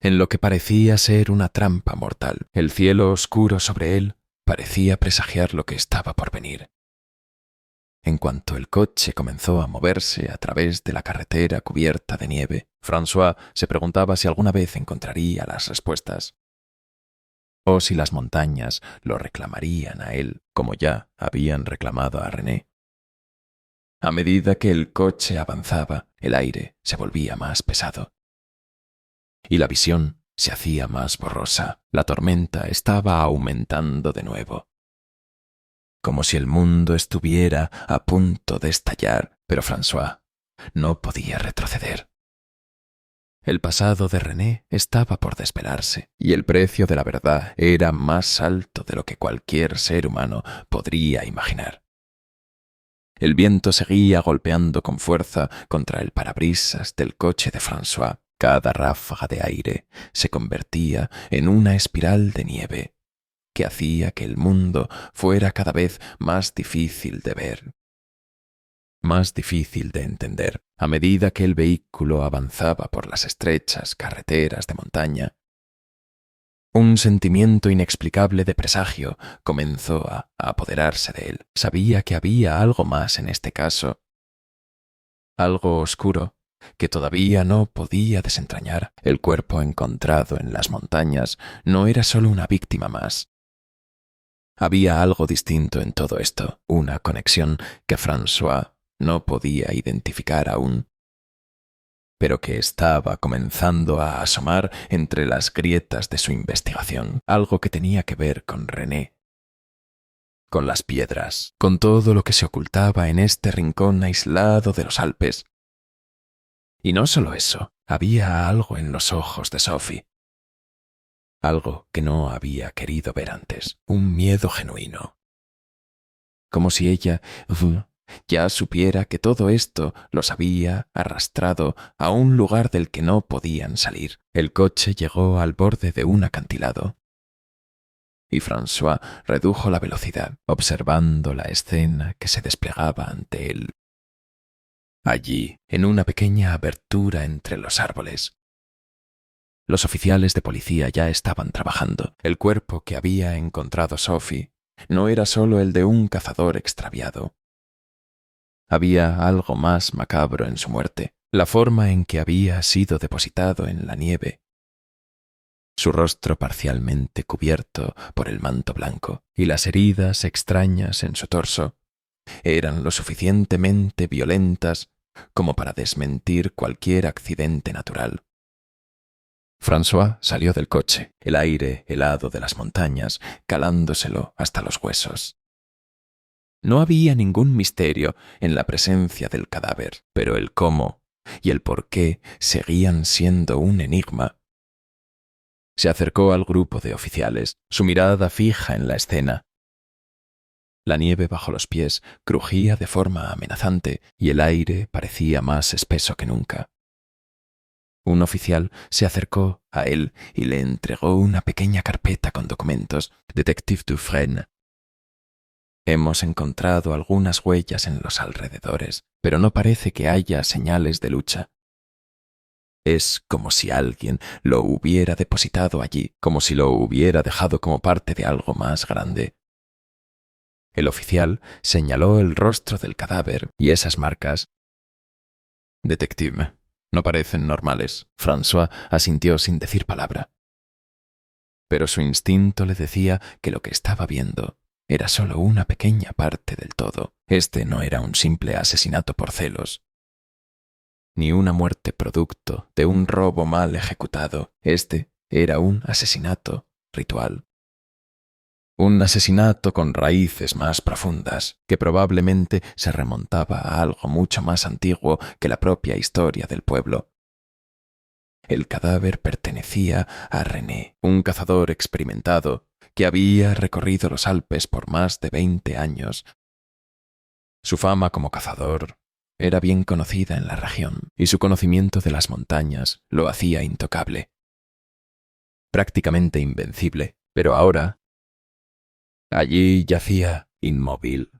Speaker 17: en lo que parecía ser una trampa mortal. El cielo oscuro sobre él parecía presagiar lo que estaba por venir. En cuanto el coche comenzó a moverse a través de la carretera cubierta de nieve, François se preguntaba si alguna vez encontraría las respuestas, o si las montañas lo reclamarían a él, como ya habían reclamado a René. A medida que el coche avanzaba, el aire se volvía más pesado, y la visión se hacía más borrosa. La tormenta estaba aumentando de nuevo, como si el mundo estuviera a punto de estallar, pero François no podía retroceder. El pasado de René estaba por desvelarse, y el precio de la verdad era más alto de lo que cualquier ser humano podría imaginar. El viento seguía golpeando con fuerza contra el parabrisas del coche de François. Cada ráfaga de aire se convertía en una espiral de nieve que hacía que el mundo fuera cada vez más difícil de ver, más difícil de entender. A medida que el vehículo avanzaba por las estrechas carreteras de montaña, un sentimiento inexplicable de presagio comenzó a apoderarse de él. Sabía que había algo más en este caso, algo oscuro que todavía no podía desentrañar. El cuerpo encontrado en las montañas no era solo una víctima más. Había algo distinto en todo esto, una conexión que François no podía identificar aún, pero que estaba comenzando a asomar entre las grietas de su investigación, algo que tenía que ver con René, con las piedras, con todo lo que se ocultaba en este rincón aislado de los Alpes. Y no solo eso, había algo en los ojos de Sophie. Algo que no había querido ver antes, un miedo genuino. Como si ella ya supiera que todo esto los había arrastrado a un lugar del que no podían salir. El coche llegó al borde de un acantilado y François redujo la velocidad, observando la escena que se desplegaba ante él. Allí, en una pequeña abertura entre los árboles, los oficiales de policía ya estaban trabajando. El cuerpo que había encontrado Sophie no era solo el de un cazador extraviado. Había algo más macabro en su muerte, la forma en que había sido depositado en la nieve. Su rostro parcialmente cubierto por el manto blanco y las heridas extrañas en su torso eran lo suficientemente violentas como para desmentir cualquier accidente natural. François salió del coche, el aire helado de las montañas calándoselo hasta los huesos. No había ningún misterio en la presencia del cadáver, pero el cómo y el por qué seguían siendo un enigma. Se acercó al grupo de oficiales, su mirada fija en la escena. La nieve bajo los pies crujía de forma amenazante y el aire parecía más espeso que nunca. Un oficial se acercó a él y le entregó una pequeña carpeta con documentos. Detective Dufresne. Hemos encontrado algunas huellas en los alrededores, pero no parece que haya señales de lucha. Es como si alguien lo hubiera depositado allí, como si lo hubiera dejado como parte de algo más grande. El oficial señaló el rostro del cadáver y esas marcas. Detective, no parecen normales. François asintió sin decir palabra. Pero su instinto le decía que lo que estaba viendo era solo una pequeña parte del todo. Este no era un simple asesinato por celos, ni una muerte producto de un robo mal ejecutado. Este era un asesinato ritual. Un asesinato con raíces más profundas, que probablemente se remontaba a algo mucho más antiguo que la propia historia del pueblo. El cadáver pertenecía a René, un cazador experimentado que había recorrido los Alpes por más de 20 años. Su fama como cazador era bien conocida en la región y su conocimiento de las montañas lo hacía intocable, prácticamente invencible, pero ahora allí yacía inmóvil.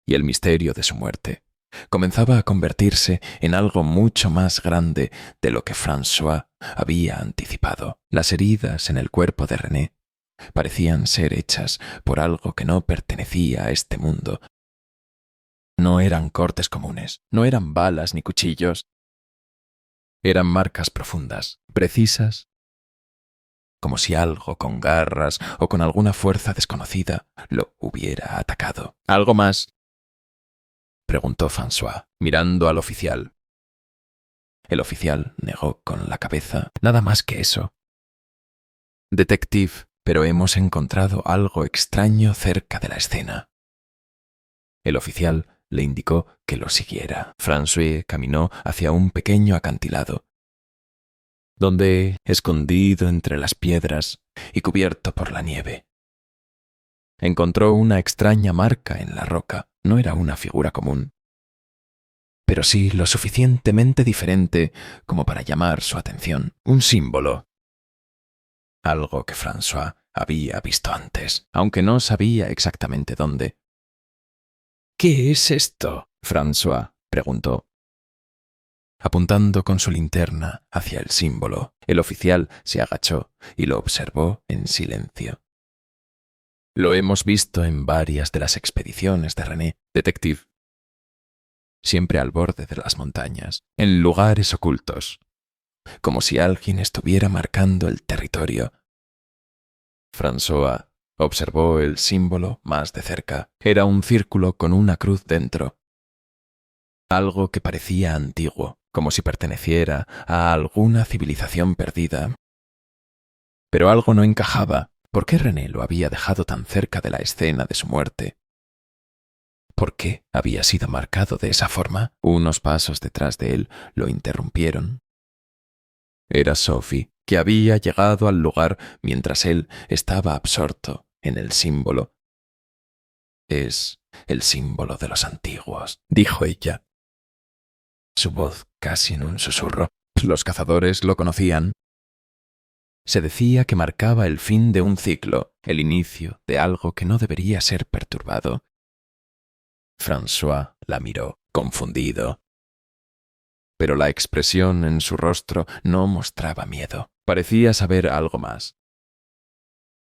Speaker 17: Y el misterio de su muerte comenzaba a convertirse en algo mucho más grande de lo que François había anticipado. Las heridas en el cuerpo de René parecían ser hechas por algo que no pertenecía a este mundo. No eran cortes comunes, no eran balas ni cuchillos. Eran marcas profundas, precisas, como si algo con garras o con alguna fuerza desconocida lo hubiera atacado. ¿Algo más?, preguntó François, mirando al oficial. El oficial negó con la cabeza. Nada más que eso. Detective, pero hemos encontrado algo extraño cerca de la escena. El oficial le indicó que lo siguiera. François caminó hacia un pequeño acantilado, donde, escondido entre las piedras y cubierto por la nieve, encontró una extraña marca en la roca. No era una figura común, pero sí lo suficientemente diferente como para llamar su atención. Un símbolo. Algo que François había visto antes, aunque no sabía exactamente dónde. ¿Qué es esto?, François preguntó, apuntando con su linterna hacia el símbolo. El oficial se agachó y lo observó en silencio. Lo hemos visto en varias de las expediciones de René, detective. Siempre al borde de las montañas, en lugares ocultos, como si alguien estuviera marcando el territorio. François observó el símbolo más de cerca. Era un círculo con una cruz dentro. Algo que parecía antiguo, como si perteneciera a alguna civilización perdida. Pero algo no encajaba. ¿Por qué René lo había dejado tan cerca de la escena de su muerte? ¿Por qué había sido marcado de esa forma? Unos pasos detrás de él lo interrumpieron. Era Sophie, que había llegado al lugar mientras él estaba absorto en el símbolo. «Es el símbolo de los antiguos», dijo ella. Su voz casi en un susurro. Los cazadores lo conocían. Se decía que marcaba el fin de un ciclo, el inicio de algo que no debería ser perturbado. François la miró, confundido. Pero la expresión en su rostro no mostraba miedo. Parecía saber algo más.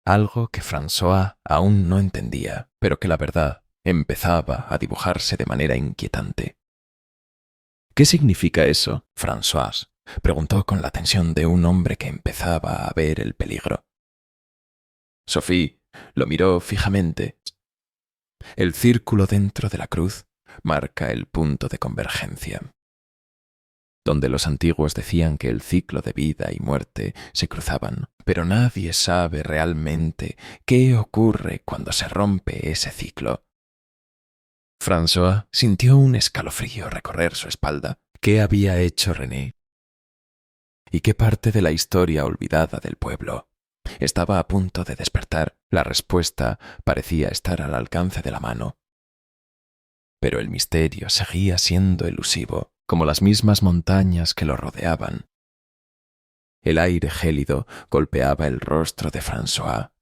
Speaker 17: Algo que François aún no entendía, pero que la verdad empezaba a dibujarse de manera inquietante. «¿Qué significa eso, François?», preguntó con la tensión de un hombre que empezaba a ver el peligro. Sophie lo miró fijamente. El círculo dentro de la cruz marca el punto de convergencia, donde los antiguos decían que el ciclo de vida y muerte se cruzaban, pero nadie sabe realmente qué ocurre cuando se rompe ese ciclo. François sintió un escalofrío recorrer su espalda. ¿Qué había hecho René? ¿Y qué parte de la historia olvidada del pueblo? Estaba a punto de despertar. La respuesta parecía estar al alcance de la mano. Pero el misterio seguía siendo elusivo, como las mismas montañas que lo rodeaban. El aire gélido golpeaba el rostro de François.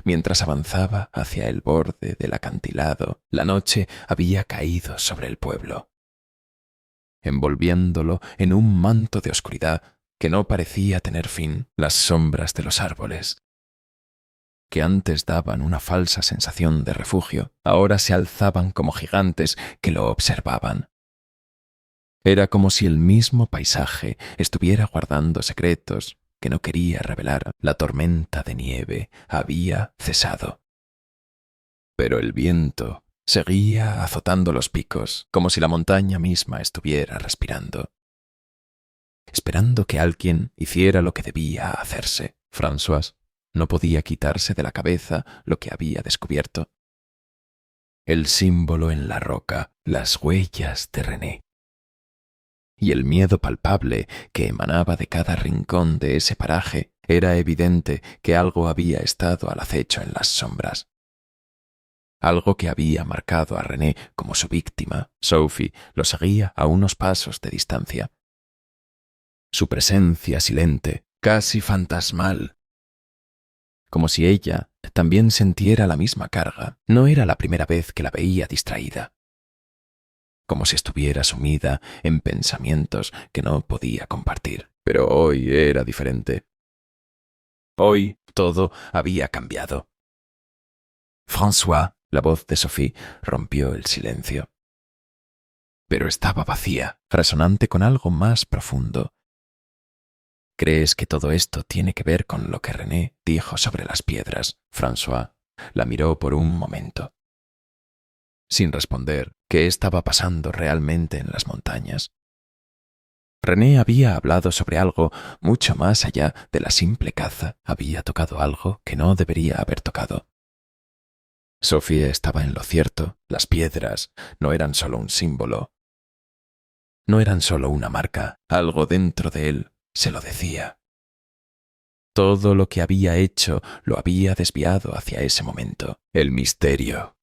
Speaker 17: Mientras avanzaba hacia el borde del acantilado, la noche había caído sobre el pueblo, envolviéndolo en un manto de oscuridad que no parecía tener fin. Las sombras de los árboles, que antes daban una falsa sensación de refugio, ahora se alzaban como gigantes que lo observaban. Era como si el mismo paisaje estuviera guardando secretos que no quería revelar. La tormenta de nieve había cesado, pero el viento seguía azotando los picos, como si la montaña misma estuviera respirando, esperando que alguien hiciera lo que debía hacerse. François no podía quitarse de la cabeza lo que había descubierto. El símbolo en la roca, las huellas de René. Y el miedo palpable que emanaba de cada rincón de ese paraje. Era evidente que algo había estado al acecho en las sombras. Algo que había marcado a René como su víctima. Sophie lo seguía a unos pasos de distancia. Su presencia silente, casi fantasmal. Como si ella también sintiera la misma carga. No era la primera vez que la veía distraída, como si estuviera sumida en pensamientos que no podía compartir. Pero hoy era diferente. Hoy todo había cambiado. François, la voz de Sophie, rompió el silencio. Pero estaba vacía, resonante con algo más profundo. ¿Crees que todo esto tiene que ver con lo que René dijo sobre las piedras? François la miró por un momento, sin responder qué estaba pasando realmente en las montañas. René había hablado sobre algo mucho más allá de la simple caza. Había tocado algo que no debería haber tocado. Sophie estaba en lo cierto. Las piedras no eran solo un símbolo. No eran solo una marca. Algo dentro de él se lo decía. Todo lo que había hecho lo había desviado hacia ese momento. El misterio,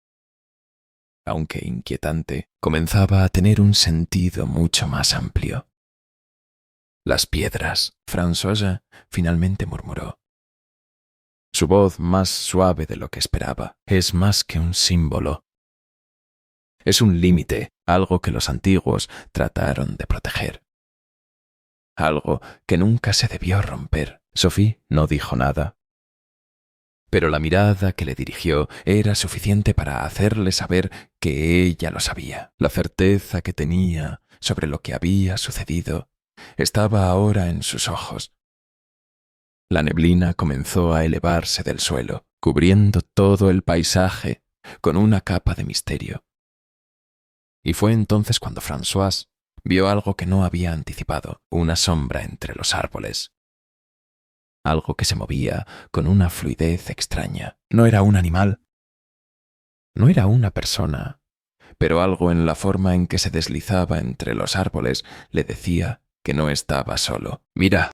Speaker 17: aunque inquietante, comenzaba a tener un sentido mucho más amplio. Las piedras, François finalmente murmuró. Su voz más suave de lo que esperaba. Es más que un símbolo. Es un límite, algo que los antiguos trataron de proteger. Algo que nunca se debió romper. Sophie no dijo nada, pero la mirada que le dirigió era suficiente para hacerle saber que ella lo sabía. La certeza que tenía sobre lo que había sucedido estaba ahora en sus ojos. La neblina comenzó a elevarse del suelo, cubriendo todo el paisaje con una capa de misterio. Y fue entonces cuando François vio algo que no había anticipado, una sombra entre los árboles. algo que se movía con una fluidez extraña. No era un animal, no era una persona, pero algo en la forma en que se deslizaba entre los árboles le decía que no estaba solo. «Mira».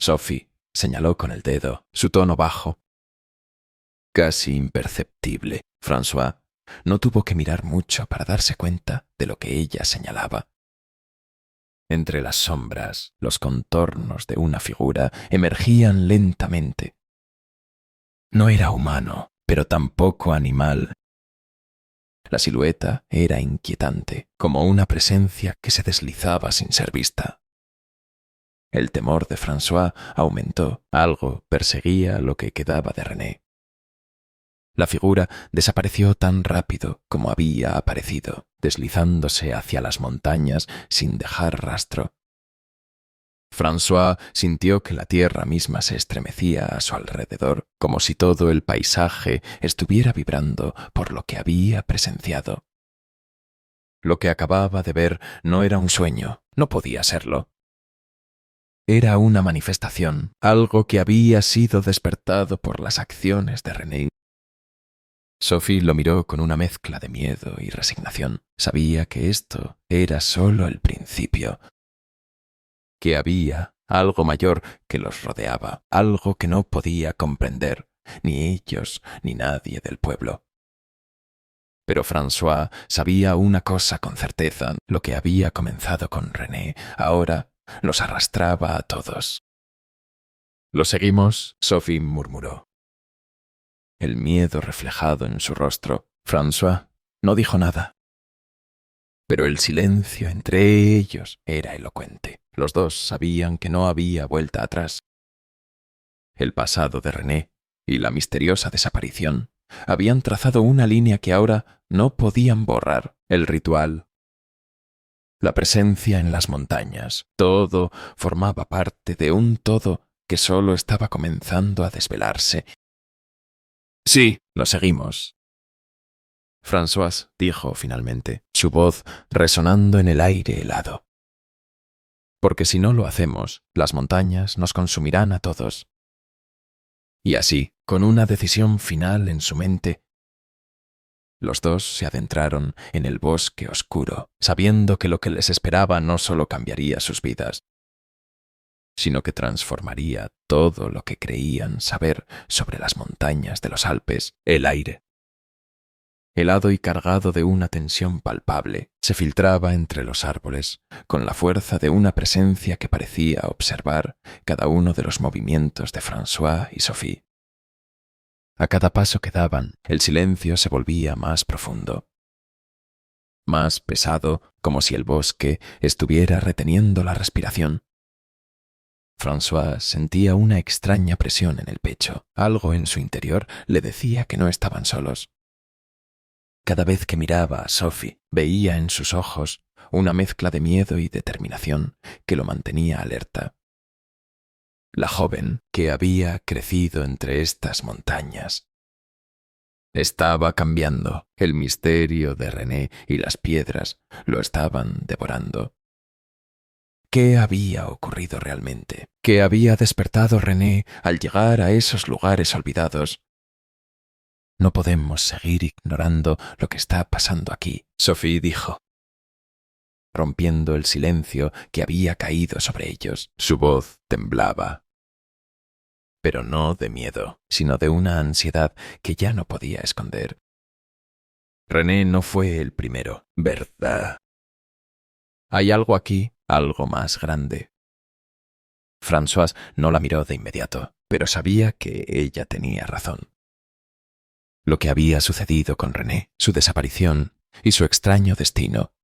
Speaker 17: Sophie señaló con el dedo, su tono bajo, casi imperceptible. François no tuvo que mirar mucho para darse cuenta de lo que ella señalaba. Entre las sombras, los contornos de una figura emergían lentamente. No era humano, pero tampoco animal. La silueta era inquietante, como una presencia que se deslizaba sin ser vista. El temor de François aumentó. Algo perseguía lo que quedaba de René. La figura desapareció tan rápido como había aparecido, deslizándose hacia las montañas sin dejar rastro. François sintió que la tierra misma se estremecía a su alrededor, como si todo el paisaje estuviera vibrando por lo que había presenciado. Lo que acababa de ver no era un sueño, no podía serlo. Era una manifestación, algo que había sido despertado por las acciones de René. Sophie lo miró con una mezcla de miedo y resignación. Sabía que esto era solo el principio, que había algo mayor que los rodeaba, algo que no podía comprender, ni ellos ni nadie del pueblo. Pero François sabía una cosa con certeza: lo que había comenzado con René ahora los arrastraba a todos. «¿Lo seguimos?», Sophie murmuró. El miedo reflejado en su rostro. François no dijo nada. Pero el silencio entre ellos era elocuente. Los dos sabían que no había vuelta atrás. El pasado de René y la misteriosa desaparición habían trazado una línea que ahora no podían borrar. El ritual, la presencia en las montañas, todo formaba parte de un todo que solo estaba comenzando a desvelarse. «Sí, lo seguimos», François dijo finalmente, su voz resonando en el aire helado. «Porque si no lo hacemos, las montañas nos consumirán a todos». Y así, con una decisión final en su mente, los dos se adentraron en el bosque oscuro, sabiendo que lo que les esperaba no solo cambiaría sus vidas, sino que transformaría todo lo que creían saber sobre las montañas de los Alpes. El aire, helado y cargado de una tensión palpable, se filtraba entre los árboles, con la fuerza de una presencia que parecía observar cada uno de los movimientos de François y Sophie. A cada paso que daban, el silencio se volvía más profundo, más pesado, como si el bosque estuviera reteniendo la respiración. François sentía una extraña presión en el pecho. Algo en su interior le decía que no estaban solos. Cada vez que miraba a Sophie, veía en sus ojos una mezcla de miedo y determinación que lo mantenía alerta. La joven que había crecido entre estas montañas estaba cambiando. El misterio de René y las piedras lo estaban devorando. ¿Qué había ocurrido realmente? ¿Qué había despertado René al llegar a esos lugares olvidados? «No podemos seguir ignorando lo que está pasando aquí», Sophie dijo, rompiendo el silencio que había caído sobre ellos. Su voz temblaba, pero no de miedo, sino de una ansiedad que ya no podía esconder. René no fue el primero, ¿verdad? Hay algo aquí, algo más grande. François no la miró de inmediato, pero sabía que ella tenía razón. Lo que había sucedido con René, su desaparición y su extraño destino,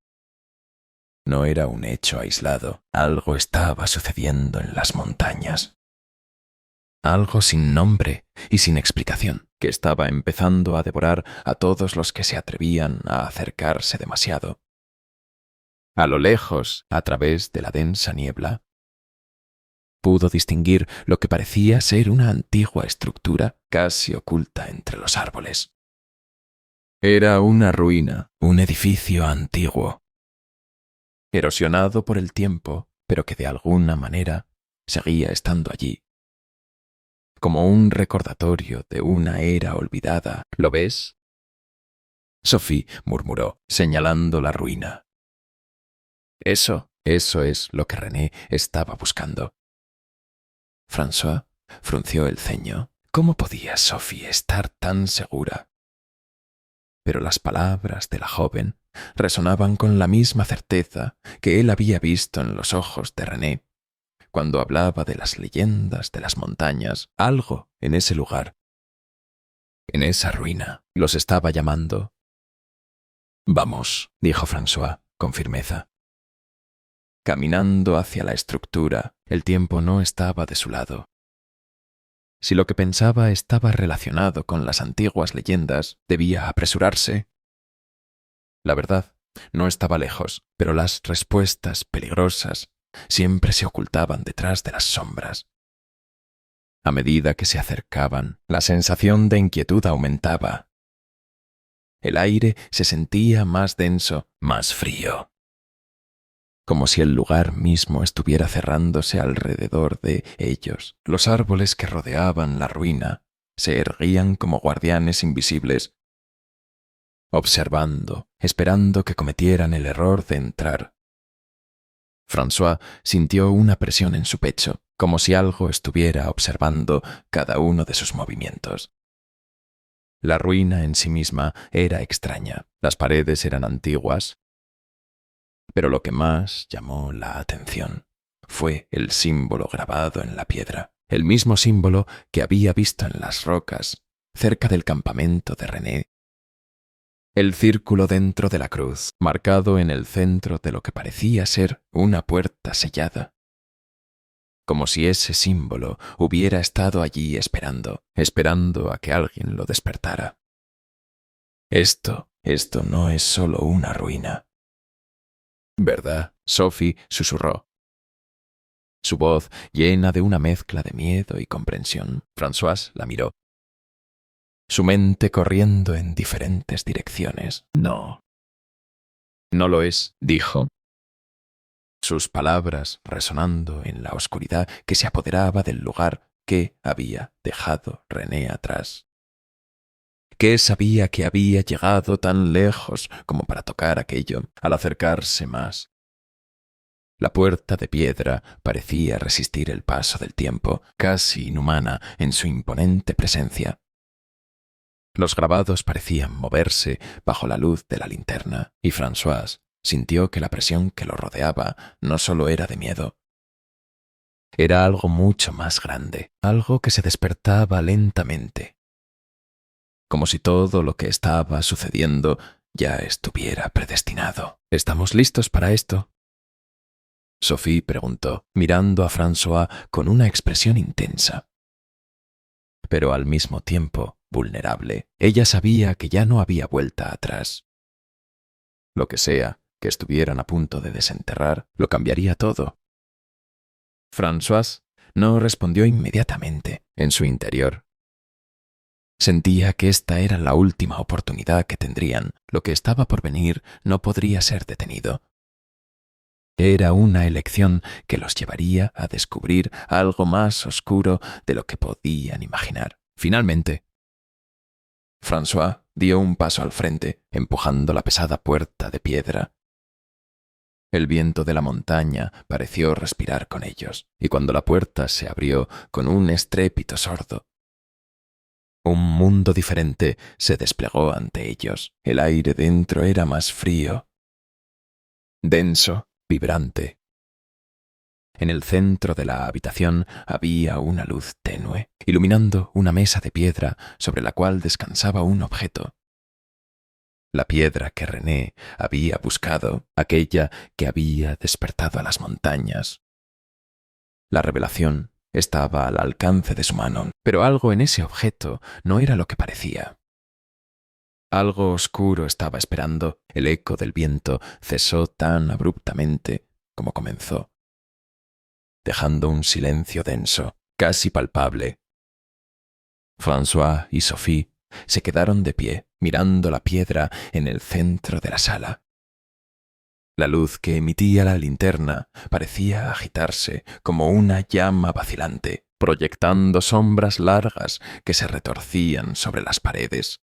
Speaker 17: no era un hecho aislado. Algo estaba sucediendo en las montañas. Algo sin nombre y sin explicación, que estaba empezando a devorar a todos los que se atrevían a acercarse demasiado. A lo lejos, a través de la densa niebla, pudo distinguir lo que parecía ser una antigua estructura casi oculta entre los árboles. Era una ruina, un edificio antiguo, erosionado por el tiempo, pero que de alguna manera seguía estando allí, como un recordatorio de una era olvidada. ¿Lo ves? Sophie murmuró, señalando la ruina. Eso es lo que René estaba buscando. François frunció el ceño. ¿Cómo podía Sophie estar tan segura? Pero las palabras de la joven resonaban con la misma certeza que él había visto en los ojos de René cuando hablaba de las leyendas de las montañas. Algo en ese lugar, en esa ruina, los estaba llamando. «Vamos», dijo François con firmeza. Caminando hacia la estructura, el tiempo no estaba de su lado. Si lo que pensaba estaba relacionado con las antiguas leyendas, debía apresurarse. La verdad no estaba lejos, pero las respuestas peligrosas siempre se ocultaban detrás de las sombras. A medida que se acercaban, la sensación de inquietud aumentaba. El aire se sentía más denso, más frío, como si el lugar mismo estuviera cerrándose alrededor de ellos. Los árboles que rodeaban la ruina se erguían como guardianes invisibles, observando, esperando que cometieran el error de entrar. François sintió una presión en su pecho, como si algo estuviera observando cada uno de sus movimientos. La ruina en sí misma era extraña, las paredes eran antiguas, pero lo que más llamó la atención fue el símbolo grabado en la piedra, el mismo símbolo que había visto en las rocas cerca del campamento de René. El círculo dentro de la cruz, marcado en el centro de lo que parecía ser una puerta sellada. Como si ese símbolo hubiera estado allí esperando a que alguien lo despertara. Esto no es solo una ruina. ¿Verdad? Sophie susurró. Su voz llena de una mezcla de miedo y comprensión. François la miró, su mente corriendo en diferentes direcciones. No lo es, dijo, sus palabras resonando en la oscuridad que se apoderaba del lugar que había dejado René atrás. ¿Qué sabía que había llegado tan lejos como para tocar aquello al acercarse más? La puerta de piedra parecía resistir el paso del tiempo, casi inhumana en su imponente presencia. Los grabados parecían moverse bajo la luz de la linterna, y François sintió que la presión que lo rodeaba no solo era de miedo. Era algo mucho más grande, algo que se despertaba lentamente, como si todo lo que estaba sucediendo ya estuviera predestinado. ¿Estamos listos para esto?, Sophie preguntó, mirando a François con una expresión intensa, pero al mismo tiempo vulnerable. Ella sabía que ya no había vuelta atrás. Lo que sea que estuvieran a punto de desenterrar lo cambiaría todo. François no respondió inmediatamente. En su interior sentía que esta era la última oportunidad que tendrían. Lo que estaba por venir no podría ser detenido. Era una elección que los llevaría a descubrir algo más oscuro de lo que podían imaginar. Finalmente, François dio un paso al frente, empujando la pesada puerta de piedra. El viento de la montaña pareció respirar con ellos, y cuando la puerta se abrió con un estrépito sordo, un mundo diferente se desplegó ante ellos. El aire dentro era más frío, denso, vibrante. En el centro de la habitación había una luz tenue, iluminando una mesa de piedra sobre la cual descansaba un objeto. La piedra que René había buscado, aquella que había despertado a las montañas. La revelación estaba al alcance de su mano, pero algo en ese objeto no era lo que parecía. Algo oscuro estaba esperando. El eco del viento cesó tan abruptamente como comenzó, dejando un silencio denso, casi palpable. François y Sophie se quedaron de pie, mirando la piedra en el centro de la sala. La luz que emitía la linterna parecía agitarse como una llama vacilante, proyectando sombras largas que se retorcían sobre las paredes.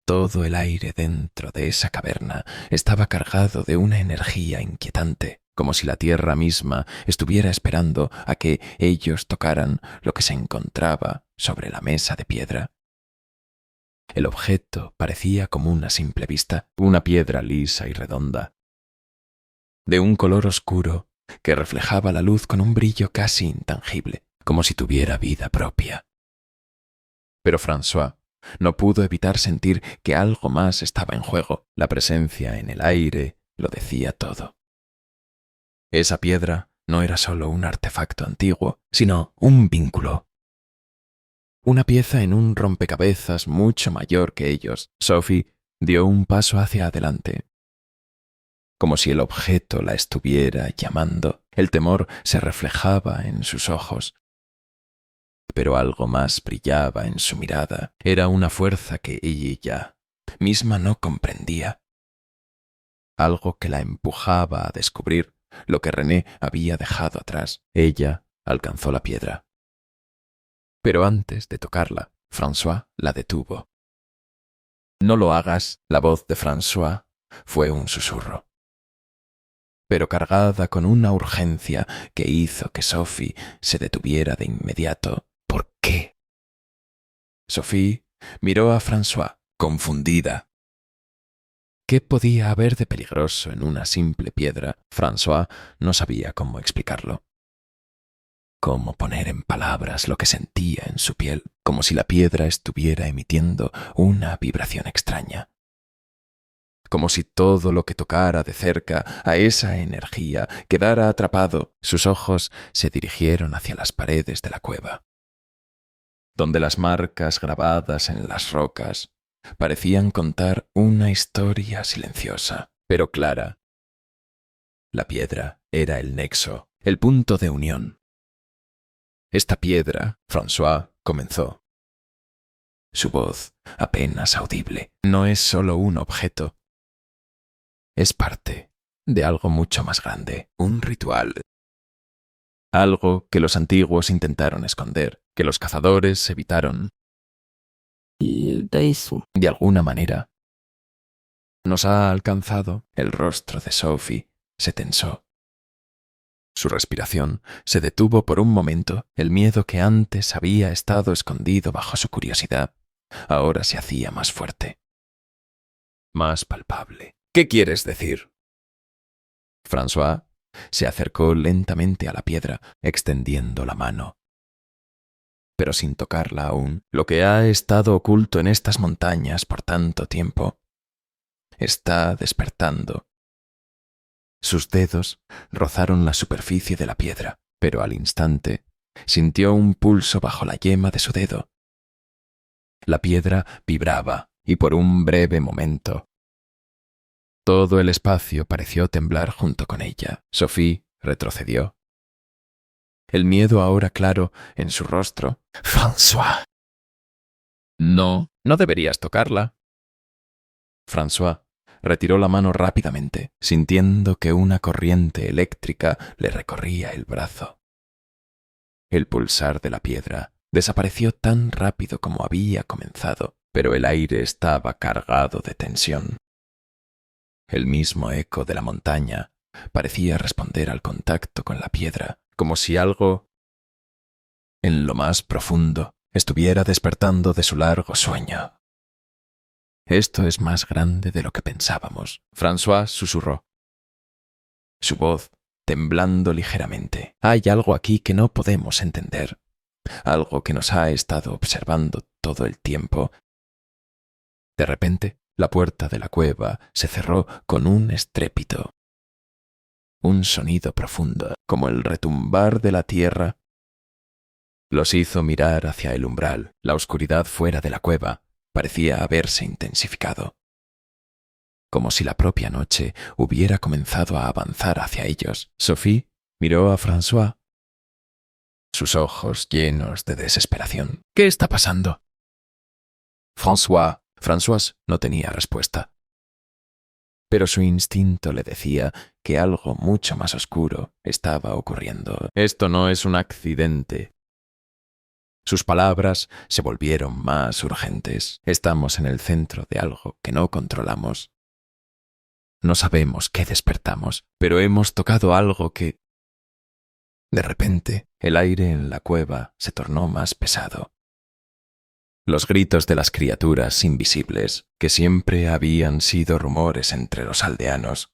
Speaker 17: Todo el aire dentro de esa caverna estaba cargado de una energía inquietante, como si la tierra misma estuviera esperando a que ellos tocaran lo que se encontraba sobre la mesa de piedra. El objeto parecía común a simple vista, una piedra lisa y redonda, de un color oscuro que reflejaba la luz con un brillo casi intangible, como si tuviera vida propia. Pero François no pudo evitar sentir que algo más estaba en juego. La presencia en el aire lo decía todo. Esa piedra no era solo un artefacto antiguo, sino un vínculo. Una pieza en un rompecabezas mucho mayor que ellos. Sophie dio un paso hacia adelante. Como si el objeto la estuviera llamando, el temor se reflejaba en sus ojos. Pero algo más brillaba en su mirada. Era una fuerza que ella misma no comprendía. Algo que la empujaba a descubrir lo que René había dejado atrás. Ella alcanzó la piedra. Pero antes de tocarla, François la detuvo. «No lo hagas», la voz de François fue un susurro, pero cargada con una urgencia que hizo que Sophie se detuviera de inmediato. ¿Por qué? Sophie miró a François, confundida. ¿Qué podía haber de peligroso en una simple piedra? François no sabía cómo explicarlo. Cómo poner en palabras lo que sentía en su piel, como si la piedra estuviera emitiendo una vibración extraña. Como si todo lo que tocara de cerca a esa energía quedara atrapado. Sus ojos se dirigieron hacia las paredes de la cueva, donde las marcas grabadas en las rocas parecían contar una historia silenciosa, pero clara. La piedra era el nexo, el punto de unión. Esta piedra, François comenzó. Su voz, apenas audible, no es solo un objeto. Es parte de algo mucho más grande, un ritual. Algo que los antiguos intentaron esconder, que los cazadores evitaron. De alguna manera, nos ha alcanzado. El rostro de Sophie se tensó. Su respiración se detuvo por un momento. El miedo que antes había estado escondido bajo su curiosidad, ahora se hacía más fuerte, más palpable. ¿Qué quieres decir? François se acercó lentamente a la piedra, extendiendo la mano, pero sin tocarla aún. Lo que ha estado oculto en estas montañas por tanto tiempo está despertando. Sus dedos rozaron la superficie de la piedra, pero al instante sintió un pulso bajo la yema de su dedo. La piedra vibraba y por un breve momento todo el espacio pareció temblar junto con ella. Sophie retrocedió, el miedo ahora claro en su rostro. «François». «No deberías tocarla». François retiró la mano rápidamente, sintiendo que una corriente eléctrica le recorría el brazo. El pulsar de la piedra desapareció tan rápido como había comenzado, pero el aire estaba cargado de tensión. El mismo eco de la montaña parecía responder al contacto con la piedra, como si algo, en lo más profundo, estuviera despertando de su largo sueño. «Esto es más grande de lo que pensábamos», François susurró, su voz temblando ligeramente. «Hay algo aquí que no podemos entender, algo que nos ha estado observando todo el tiempo». De repente, la puerta de la cueva se cerró con un estrépito. Un sonido profundo, como el retumbar de la tierra, los hizo mirar hacia el umbral. La oscuridad fuera de la cueva parecía haberse intensificado, como si la propia noche hubiera comenzado a avanzar hacia ellos. Sophie miró a François, sus ojos llenos de desesperación. «¿Qué está pasando?» «François». François no tenía respuesta, pero su instinto le decía que algo mucho más oscuro estaba ocurriendo. «Esto no es un accidente», Sus palabras se volvieron más urgentes. Estamos en el centro de algo que no controlamos. No sabemos qué despertamos, pero hemos tocado algo que... De repente, el aire en la cueva se tornó más pesado. Los gritos de las criaturas invisibles, que siempre habían sido rumores entre los aldeanos,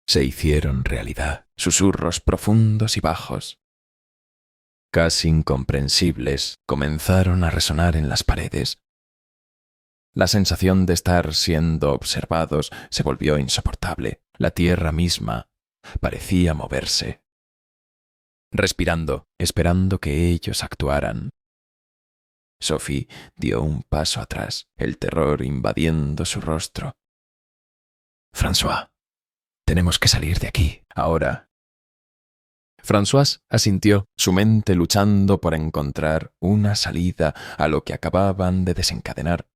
Speaker 17: se hicieron realidad, susurros profundos y bajos, casi incomprensibles, comenzaron a resonar en las paredes. La sensación de estar siendo observados se volvió insoportable. La tierra misma parecía moverse. Respirando, esperando que ellos actuaran. Sophie dio un paso atrás, el terror invadiendo su rostro. «François, tenemos que salir de aquí, ahora». François asintió, su mente luchando por encontrar una salida a lo que acababan de desencadenar.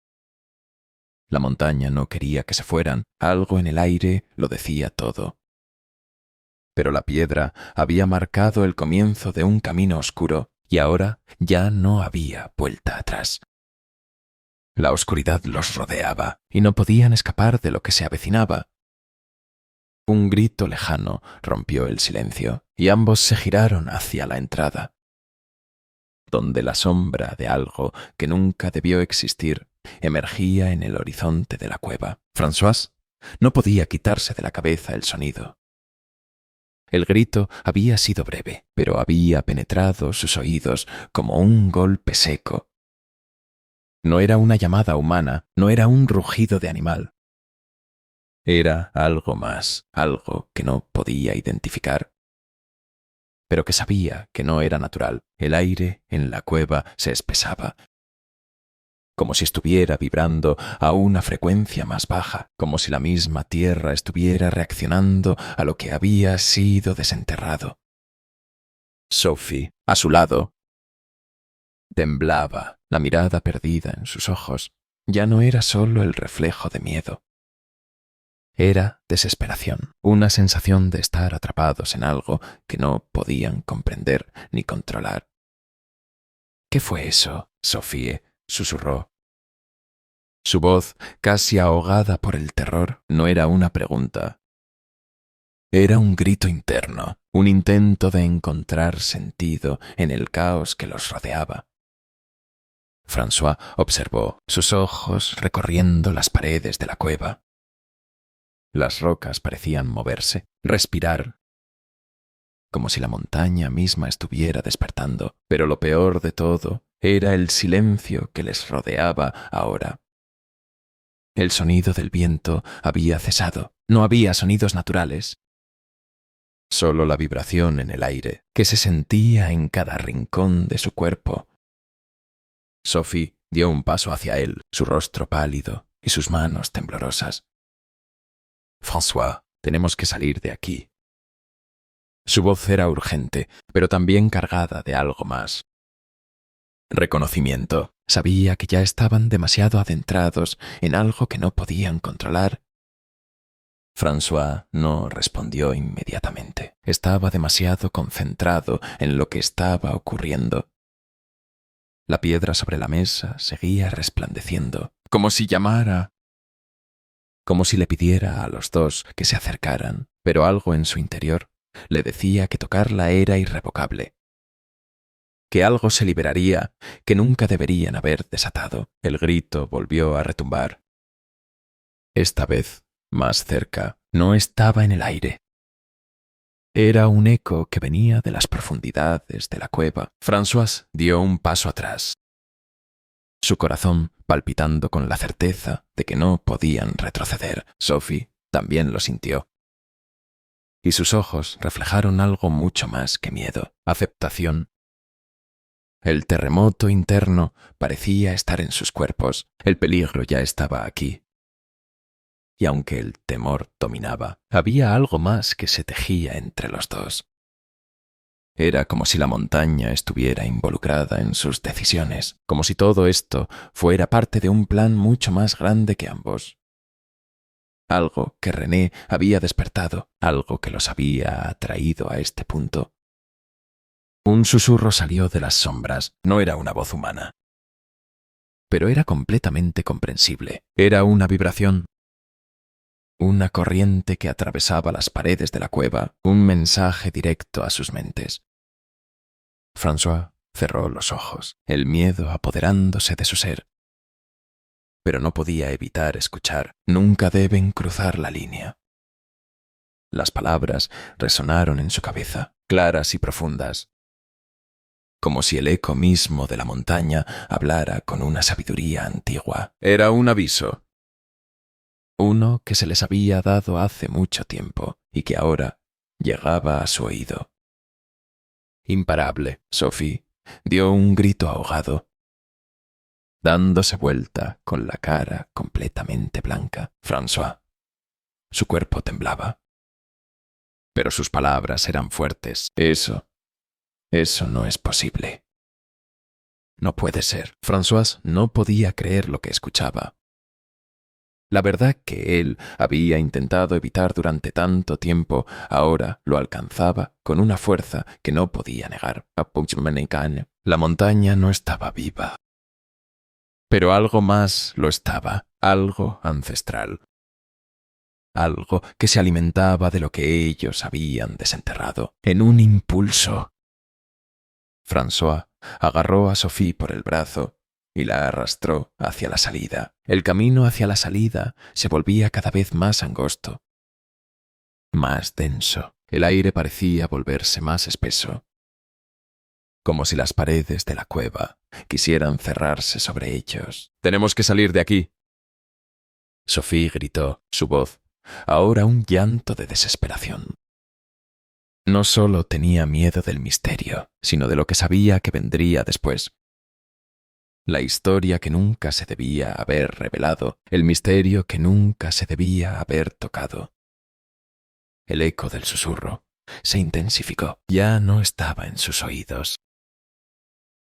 Speaker 17: La montaña no quería que se fueran, algo en el aire lo decía todo. Pero la piedra había marcado el comienzo de un camino oscuro y ahora ya no había vuelta atrás. La oscuridad los rodeaba y no podían escapar de lo que se avecinaba. Un grito lejano rompió el silencio y ambos se giraron hacia la entrada, donde la sombra de algo que nunca debió existir emergía en el horizonte de la cueva. François no podía quitarse de la cabeza el sonido. El grito había sido breve, pero había penetrado sus oídos como un golpe seco. No era una llamada humana, no era un rugido de animal. Era algo más, algo que no podía identificar, pero que sabía que no era natural. El aire en la cueva se espesaba, como si estuviera vibrando a una frecuencia más baja, como si la misma tierra estuviera reaccionando a lo que había sido desenterrado. Sophie, a su lado, temblaba, la mirada perdida en sus ojos. Ya no era solo el reflejo de miedo. Era desesperación, una sensación de estar atrapados en algo que no podían comprender ni controlar. «¿Qué fue eso, Sophie?», susurró. Su voz, casi ahogada por el terror, no era una pregunta. Era un grito interno, un intento de encontrar sentido en el caos que los rodeaba. François observó, sus ojos recorriendo las paredes de la cueva. Las rocas parecían moverse, respirar, como si la montaña misma estuviera despertando, pero lo peor de todo era el silencio que les rodeaba ahora. El sonido del viento había cesado, no había sonidos naturales. Solo la vibración en el aire, que se sentía en cada rincón de su cuerpo. Sophie dio un paso hacia él, su rostro pálido y sus manos temblorosas. «François, tenemos que salir de aquí». Su voz era urgente, pero también cargada de algo más. Reconocimiento. Sabía que ya estaban demasiado adentrados en algo que no podían controlar. François no respondió inmediatamente. Estaba demasiado concentrado en lo que estaba ocurriendo. La piedra sobre la mesa seguía resplandeciendo, como si llamara, como si le pidiera a los dos que se acercaran, pero algo en su interior le decía que tocarla era irrevocable, que algo se liberaría que nunca deberían haber desatado. El grito volvió a retumbar. Esta vez, más cerca, no estaba en el aire. Era un eco que venía de las profundidades de la cueva. François dio un paso atrás, su corazón palpitando con la certeza de que no podían retroceder. Sophie también lo sintió. Y sus ojos reflejaron algo mucho más que miedo, aceptación. El terremoto interno parecía estar en sus cuerpos. El peligro ya estaba aquí. Y aunque el temor dominaba, había algo más que se tejía entre los dos. Era como si la montaña estuviera involucrada en sus decisiones, como si todo esto fuera parte de un plan mucho más grande que ambos. Algo que René había despertado, algo que los había atraído a este punto. Un susurro salió de las sombras. No era una voz humana. Pero era completamente comprensible. Era una vibración. Una corriente que atravesaba las paredes de la cueva. Un mensaje directo a sus mentes. François cerró los ojos, el miedo apoderándose de su ser. Pero no podía evitar escuchar. Nunca deben cruzar la línea. Las palabras resonaron en su cabeza, claras y profundas, como si el eco mismo de la montaña hablara con una sabiduría antigua. Era un aviso. Uno que se les había dado hace mucho tiempo y que ahora llegaba a su oído. Imparable, Sophie dio un grito ahogado, dándose vuelta con la cara completamente blanca. François. Su cuerpo temblaba. Pero sus palabras eran fuertes. Eso no es posible. No puede ser. François no podía creer lo que escuchaba. La verdad que él había intentado evitar durante tanto tiempo, ahora lo alcanzaba con una fuerza que no podía negar. La montaña no estaba viva. Pero algo más lo estaba, algo ancestral. Algo que se alimentaba de lo que ellos habían desenterrado. En un impulso, François agarró a Sophie por el brazo y la arrastró hacia la salida. El camino hacia la salida se volvía cada vez más angosto, más denso. El aire parecía volverse más espeso, como si las paredes de la cueva quisieran cerrarse sobre ellos. «Tenemos que salir de aquí», Sophie gritó, su voz ahora un llanto de desesperación. No solo tenía miedo del misterio, sino de lo que sabía que vendría después. La historia que nunca se debía haber revelado, el misterio que nunca se debía haber tocado. El eco del susurro se intensificó. Ya no estaba en sus oídos,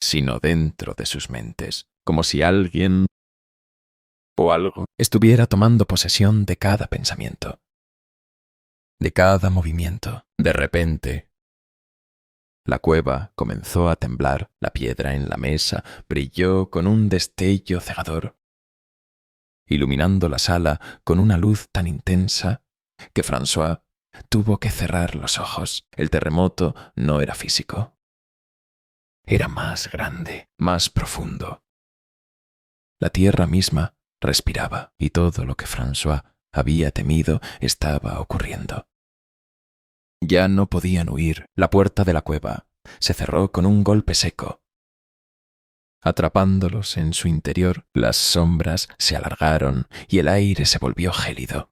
Speaker 17: sino dentro de sus mentes, como si alguien o algo estuviera tomando posesión de cada pensamiento, de cada movimiento. De repente, la cueva comenzó a temblar, la piedra en la mesa brilló con un destello cegador, iluminando la sala con una luz tan intensa que François tuvo que cerrar los ojos. El terremoto no era físico. Era más grande, más profundo. La tierra misma respiraba y todo lo que François había temido estaba ocurriendo. Ya no podían huir. La puerta de la cueva se cerró con un golpe seco. Atrapándolos en su interior, las sombras se alargaron y el aire se volvió gélido.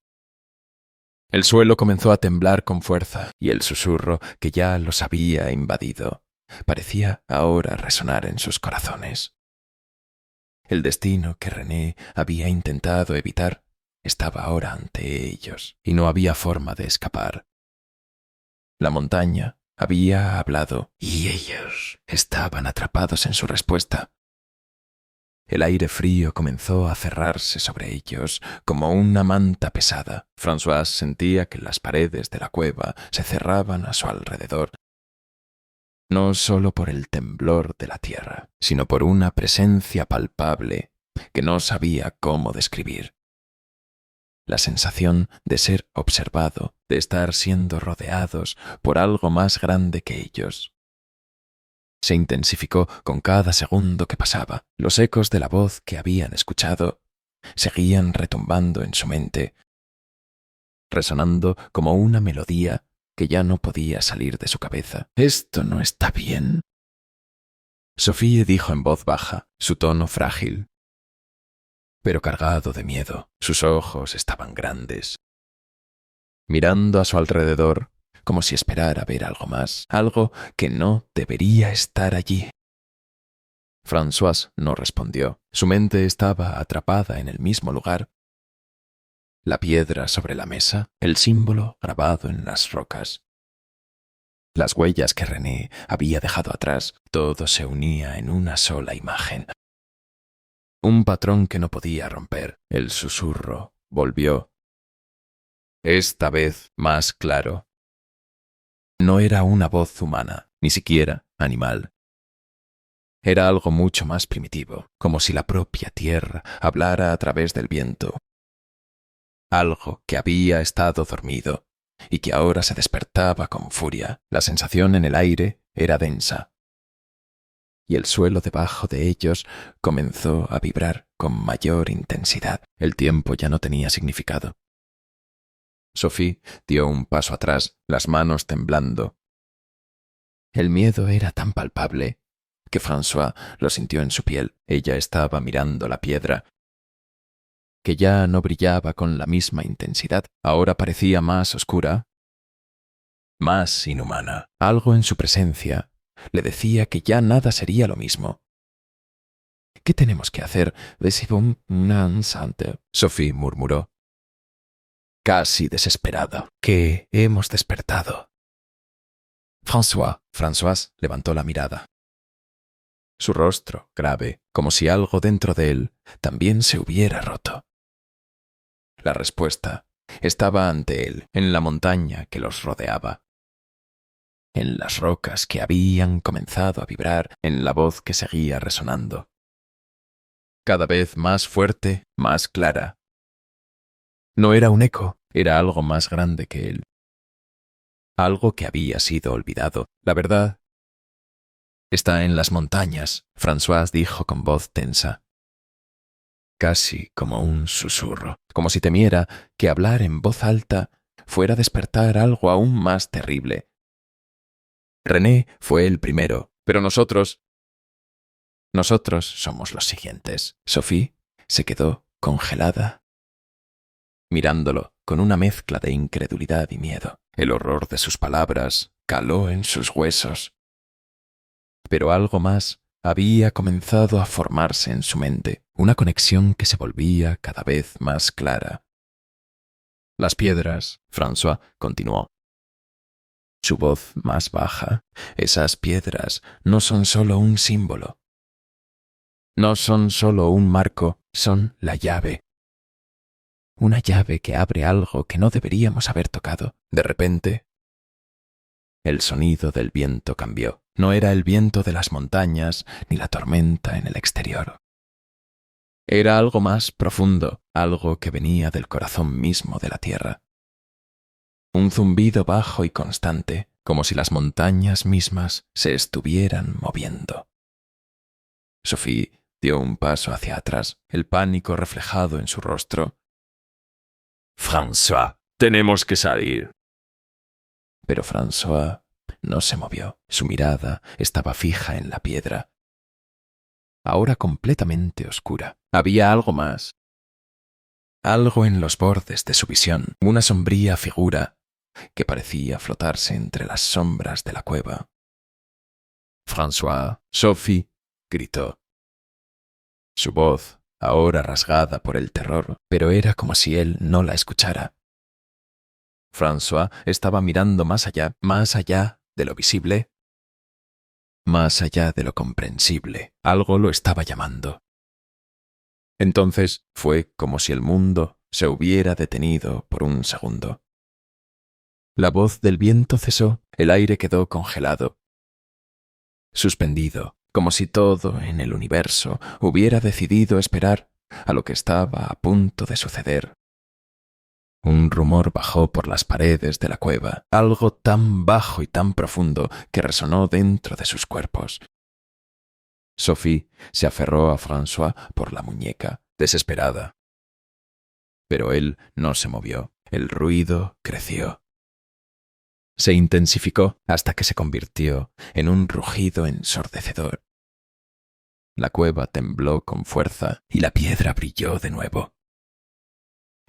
Speaker 17: El suelo comenzó a temblar con fuerza y el susurro que ya los había invadido parecía ahora resonar en sus corazones. El destino que René había intentado evitar estaba ahora ante ellos y no había forma de escapar. La montaña había hablado y ellos estaban atrapados en su respuesta. El aire frío comenzó a cerrarse sobre ellos como una manta pesada. François sentía que las paredes de la cueva se cerraban a su alrededor, no solo por el temblor de la tierra, sino por una presencia palpable que no sabía cómo describir. La sensación de ser observado, de estar siendo rodeados por algo más grande que ellos, se intensificó con cada segundo que pasaba. Los ecos de la voz que habían escuchado seguían retumbando en su mente, resonando como una melodía que ya no podía salir de su cabeza. «Esto no está bien», Sophie dijo en voz baja, su tono frágil, pero cargado de miedo. Sus ojos estaban grandes, mirando a su alrededor como si esperara ver algo más, algo que no debería estar allí. François no respondió. Su mente estaba atrapada en el mismo lugar. La piedra sobre la mesa, el símbolo grabado en las rocas, las huellas que René había dejado atrás, todo se unía en una sola imagen. Un patrón que no podía romper. El susurro volvió, esta vez más claro. no era una voz humana, ni siquiera animal. Era algo mucho más primitivo, como si la propia tierra hablara a través del viento. Algo que había estado dormido y que ahora se despertaba con furia. La sensación en el aire era densa, y el suelo debajo de ellos comenzó a vibrar con mayor intensidad. El tiempo ya no tenía significado. Sophie dio un paso atrás, las manos temblando. El miedo era tan palpable que François lo sintió en su piel. Ella estaba mirando la piedra, que ya no brillaba con la misma intensidad. Ahora parecía más oscura, más inhumana. Algo en su presencia le decía que ya nada sería lo mismo. ¿Qué tenemos que hacer? Sophie murmuró, casi desesperada. Que hemos despertado. François levantó la mirada. Su rostro, grave, como si algo dentro de él también se hubiera roto. La respuesta estaba ante él, en la montaña que los rodeaba, en las rocas que habían comenzado a vibrar, en la voz que seguía resonando. Cada vez más fuerte, más clara. No era un eco, era algo más grande que él. Algo que había sido olvidado. La verdad está en las montañas, François dijo con voz tensa. Casi como un susurro, como si temiera que hablar en voz alta fuera a despertar algo aún más terrible. René fue el primero, pero nosotros somos los siguientes. Sophie se quedó congelada, mirándolo con una mezcla de incredulidad y miedo. El horror de sus palabras caló en sus huesos. Pero algo más había comenzado a formarse en su mente, una conexión que se volvía cada vez más clara. Las piedras, François continuó. Su voz más baja, esas piedras no son solo un símbolo. No son solo un marco, son la llave. Una llave que abre algo que no deberíamos haber tocado. De repente, el sonido del viento cambió. No era el viento de las montañas ni la tormenta en el exterior. Era algo más profundo, algo que venía del corazón mismo de la tierra. Un zumbido bajo y constante, como si las montañas mismas se estuvieran moviendo. Sophie dio un paso hacia atrás, el pánico reflejado en su rostro. «François, tenemos que salir». Pero François no se movió. Su mirada estaba fija en la piedra, ahora completamente oscura. Había algo más. Algo en los bordes de su visión, una sombría figura que parecía flotarse entre las sombras de la cueva. «François», Sophie gritó. Su voz, ahora rasgada por el terror, pero era como si él no la escuchara. François estaba mirando más allá de lo visible, más allá de lo comprensible. Algo lo estaba llamando. Entonces fue como si el mundo se hubiera detenido por un segundo. La voz del viento cesó, el aire quedó congelado, suspendido, como si todo en el universo hubiera decidido esperar a lo que estaba a punto de suceder. Un rumor bajó por las paredes de la cueva, algo tan bajo y tan profundo que resonó dentro de sus cuerpos. Sophie se aferró a François por la muñeca, desesperada. Pero él no se movió. El ruido creció. Se intensificó hasta que se convirtió en un rugido ensordecedor. La cueva tembló con fuerza y la piedra brilló de nuevo.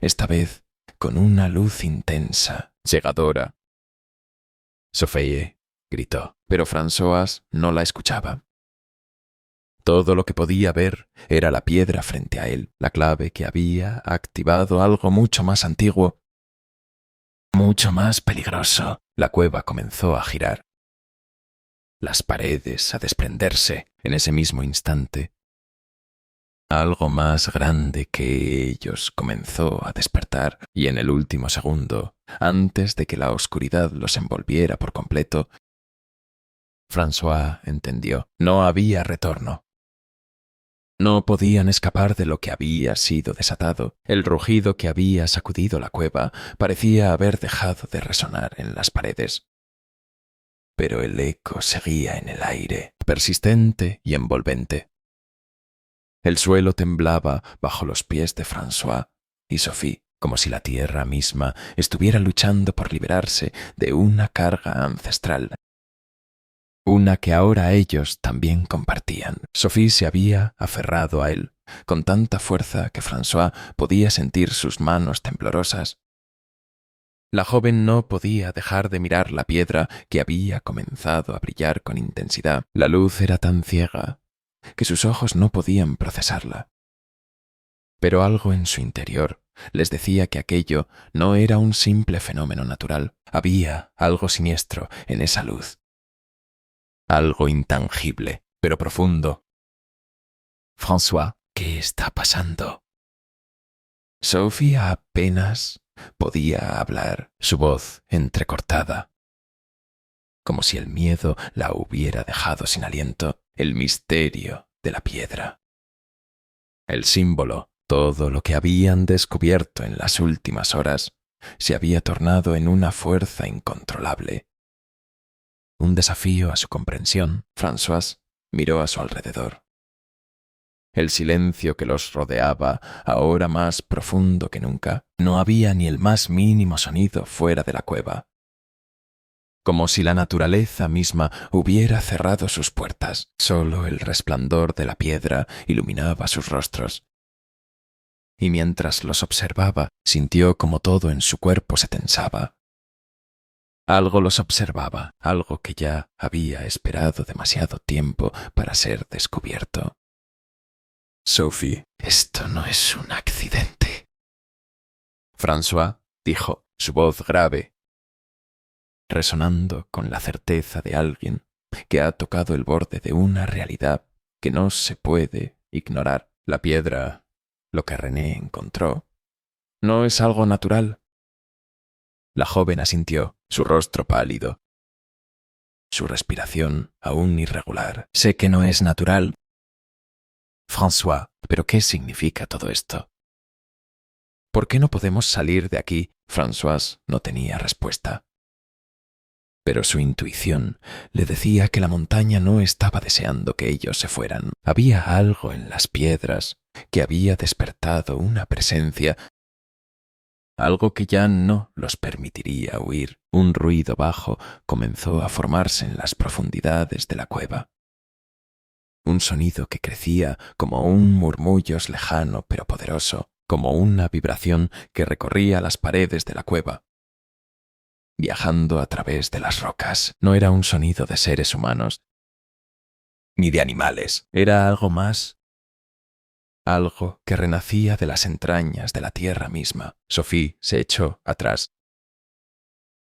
Speaker 17: Esta vez con una luz intensa, cegadora. «Sophie», gritó, pero François no la escuchaba. Todo lo que podía ver era la piedra frente a él, la clave que había activado algo mucho más antiguo, mucho más peligroso. La cueva comenzó a girar, las paredes a desprenderse en ese mismo instante. Algo más grande que ellos comenzó a despertar, y en el último segundo, antes de que la oscuridad los envolviera por completo, François entendió. No había retorno. No podían escapar de lo que había sido desatado. El rugido que había sacudido la cueva parecía haber dejado de resonar en las paredes. Pero el eco seguía en el aire, persistente y envolvente. El suelo temblaba bajo los pies de François y Sophie, como si la tierra misma estuviera luchando por liberarse de una carga ancestral, una que ahora ellos también compartían. Sophie se había aferrado a él con tanta fuerza que François podía sentir sus manos temblorosas. La joven no podía dejar de mirar la piedra que había comenzado a brillar con intensidad. La luz era tan ciega que sus ojos no podían procesarla. Pero algo en su interior les decía que aquello no era un simple fenómeno natural. Había algo siniestro en esa luz. Algo intangible, pero profundo. François, ¿qué está pasando? Sophie apenas podía hablar, su voz entrecortada, como si el miedo la hubiera dejado sin aliento. El misterio de la piedra, el símbolo, todo lo que habían descubierto en las últimas horas, se había tornado en una fuerza incontrolable. Un desafío a su comprensión. François miró a su alrededor. El silencio que los rodeaba, ahora más profundo que nunca, no había ni el más mínimo sonido fuera de la cueva. Como si la naturaleza misma hubiera cerrado sus puertas. Solo el resplandor de la piedra iluminaba sus rostros. Y mientras los observaba, sintió como todo en su cuerpo se tensaba. Algo los observaba, algo que ya había esperado demasiado tiempo para ser descubierto. Sophie, esto no es un accidente. François dijo, su voz grave, resonando con la certeza de alguien que ha tocado el borde de una realidad que no se puede ignorar. La piedra, lo que René encontró, no es algo natural. La joven asintió, su rostro pálido, su respiración aún irregular. Sé que no es natural. François, ¿pero qué significa todo esto? ¿Por qué no podemos salir de aquí? François no tenía respuesta. Pero su intuición le decía que la montaña no estaba deseando que ellos se fueran. Había algo en las piedras que había despertado una presencia, algo que ya no los permitiría huir. Un ruido bajo comenzó a formarse en las profundidades de la cueva. Un sonido que crecía como un murmullo lejano pero poderoso, como una vibración que recorría las paredes de la cueva, viajando a través de las rocas. No era un sonido de seres humanos, ni de animales. Era algo más, algo que renacía de las entrañas de la tierra misma. Sophie se echó atrás,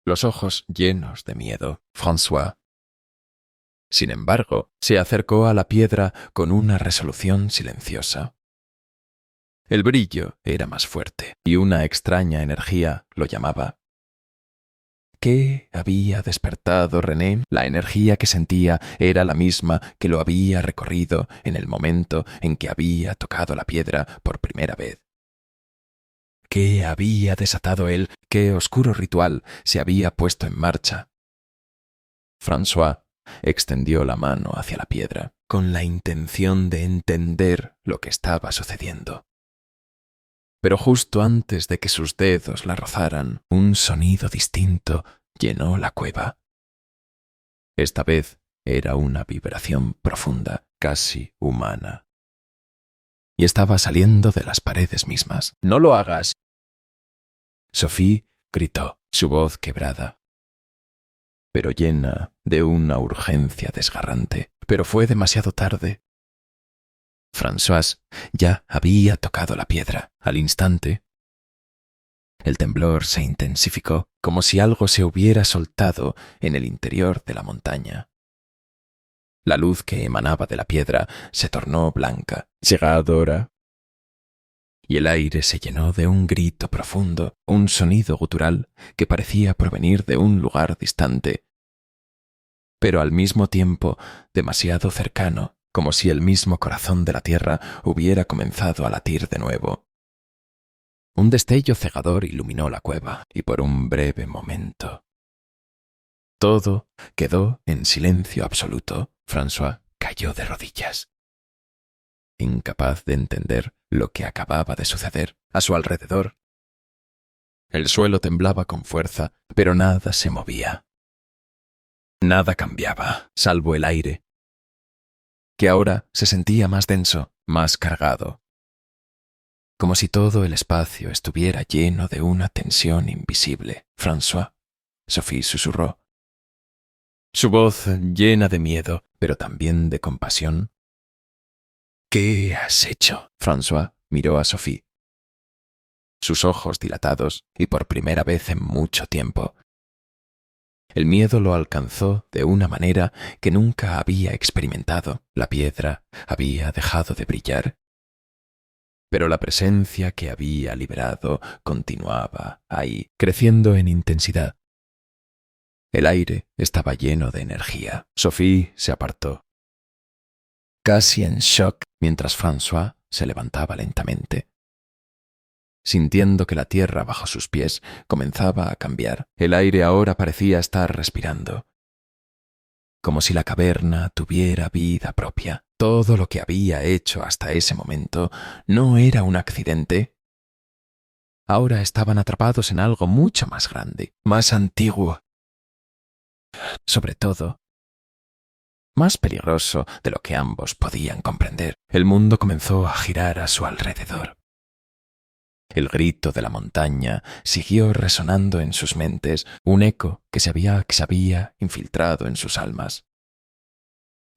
Speaker 17: los ojos llenos de miedo. François, sin embargo, se acercó a la piedra con una resolución silenciosa. El brillo era más fuerte y una extraña energía lo llamaba. ¿Qué había despertado René? La energía que sentía era la misma que lo había recorrido en el momento en que había tocado la piedra por primera vez. ¿Qué había desatado él? ¿Qué oscuro ritual se había puesto en marcha? François extendió la mano hacia la piedra, con la intención de entender lo que estaba sucediendo. Pero justo antes de que sus dedos la rozaran, un sonido distinto llenó la cueva. Esta vez era una vibración profunda, casi humana. Y estaba saliendo de las paredes mismas. ¡No lo hagas! Sophie gritó, su voz quebrada, pero llena de una urgencia desgarrante. Pero fue demasiado tarde. François ya había tocado la piedra. Al instante, el temblor se intensificó, como si algo se hubiera soltado en el interior de la montaña. La luz que emanaba de la piedra se tornó blanca, cegadora, y el aire se llenó de un grito profundo, un sonido gutural que parecía provenir de un lugar distante, pero al mismo tiempo demasiado cercano, como si el mismo corazón de la tierra hubiera comenzado a latir de nuevo. Un destello cegador iluminó la cueva, y por un breve momento todo quedó en silencio absoluto. François cayó de rodillas, incapaz de entender lo que acababa de suceder a su alrededor. El suelo temblaba con fuerza, pero nada se movía. Nada cambiaba, salvo el aire, que ahora se sentía más denso, más cargado, como si todo el espacio estuviera lleno de una tensión invisible. François, Sophie susurró. Su voz llena de miedo, pero también de compasión. ¿Qué has hecho? François miró a Sophie. Sus ojos dilatados, y por primera vez en mucho tiempo. El miedo lo alcanzó de una manera que nunca había experimentado. La piedra había dejado de brillar, pero la presencia que había liberado continuaba ahí, creciendo en intensidad. El aire estaba lleno de energía. Sophie se apartó, casi en shock, mientras François se levantaba lentamente, sintiendo que la tierra bajo sus pies comenzaba a cambiar. El aire ahora parecía estar respirando, como si la caverna tuviera vida propia. Todo lo que había hecho hasta ese momento no era un accidente. Ahora estaban atrapados en algo mucho más grande, más antiguo, sobre todo, más peligroso de lo que ambos podían comprender. El mundo comenzó a girar a su alrededor. El grito de la montaña siguió resonando en sus mentes, un eco que se había infiltrado en sus almas.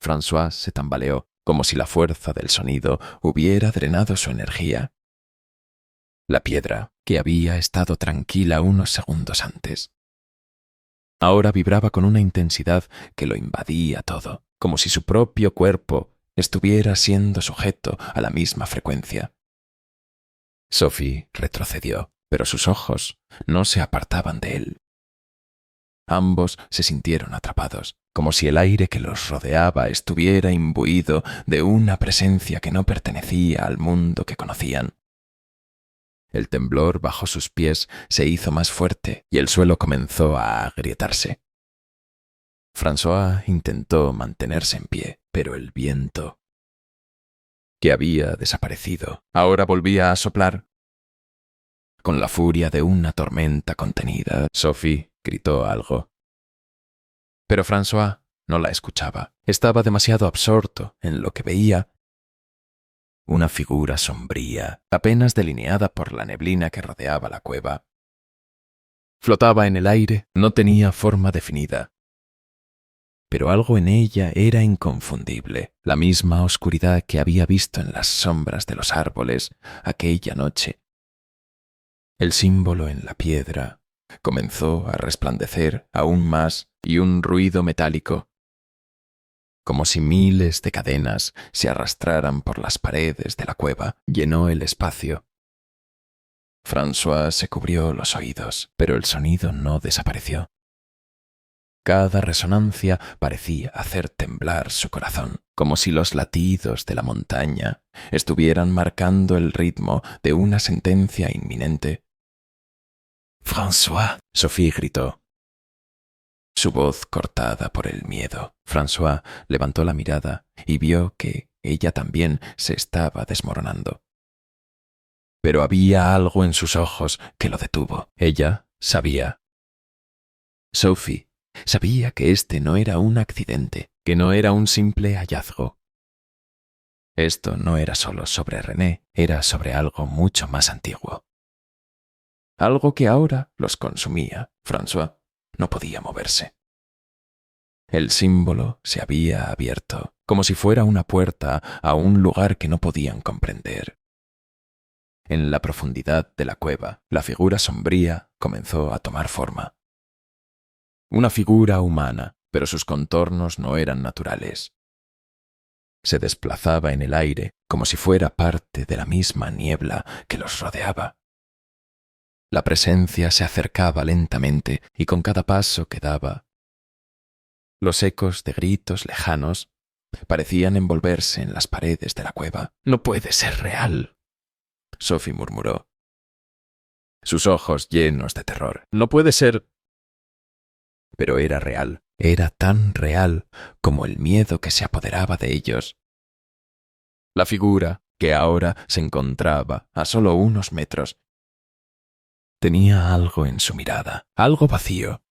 Speaker 17: François se tambaleó, como si la fuerza del sonido hubiera drenado su energía. La piedra, que había estado tranquila unos segundos antes, ahora vibraba con una intensidad que lo invadía todo, como si su propio cuerpo estuviera siendo sujeto a la misma frecuencia. Sophie retrocedió, pero sus ojos no se apartaban de él. Ambos se sintieron atrapados, como si el aire que los rodeaba estuviera imbuido de una presencia que no pertenecía al mundo que conocían. El temblor bajo sus pies se hizo más fuerte y el suelo comenzó a agrietarse. François intentó mantenerse en pie, pero el viento, que había desaparecido, ahora volvía a soplar. Con la furia de una tormenta contenida, Sophie gritó algo. Pero François no la escuchaba. Estaba demasiado absorto en lo que veía. Una figura sombría, apenas delineada por la neblina que rodeaba la cueva. Flotaba en el aire, no tenía forma definida, pero algo en ella era inconfundible, la misma oscuridad que había visto en las sombras de los árboles aquella noche. El símbolo en la piedra comenzó a resplandecer aún más y un ruido metálico, como si miles de cadenas se arrastraran por las paredes de la cueva, llenó el espacio. François se cubrió los oídos, pero el sonido no desapareció. Cada resonancia parecía hacer temblar su corazón, como si los latidos de la montaña estuvieran marcando el ritmo de una sentencia inminente. «¡François!», Sophie gritó, su voz cortada por el miedo. François levantó la mirada y vio que ella también se estaba desmoronando. Pero había algo en sus ojos que lo detuvo. Ella sabía. Sophie sabía que este no era un accidente, que no era un simple hallazgo. Esto no era solo sobre René, era sobre algo mucho más antiguo. Algo que ahora los consumía. François no podía moverse. El símbolo se había abierto, como si fuera una puerta a un lugar que no podían comprender. En la profundidad de la cueva, la figura sombría comenzó a tomar forma. Una figura humana, pero sus contornos no eran naturales. Se desplazaba en el aire, como si fuera parte de la misma niebla que los rodeaba. La presencia se acercaba lentamente y con cada paso que daba, los ecos de gritos lejanos parecían envolverse en las paredes de la cueva. «No puede ser real», Sophie murmuró, sus ojos llenos de terror. «No puede ser». Pero era real, era tan real como el miedo que se apoderaba de ellos. La figura, que ahora se encontraba a solo unos metros, tenía algo en su mirada, algo vacío,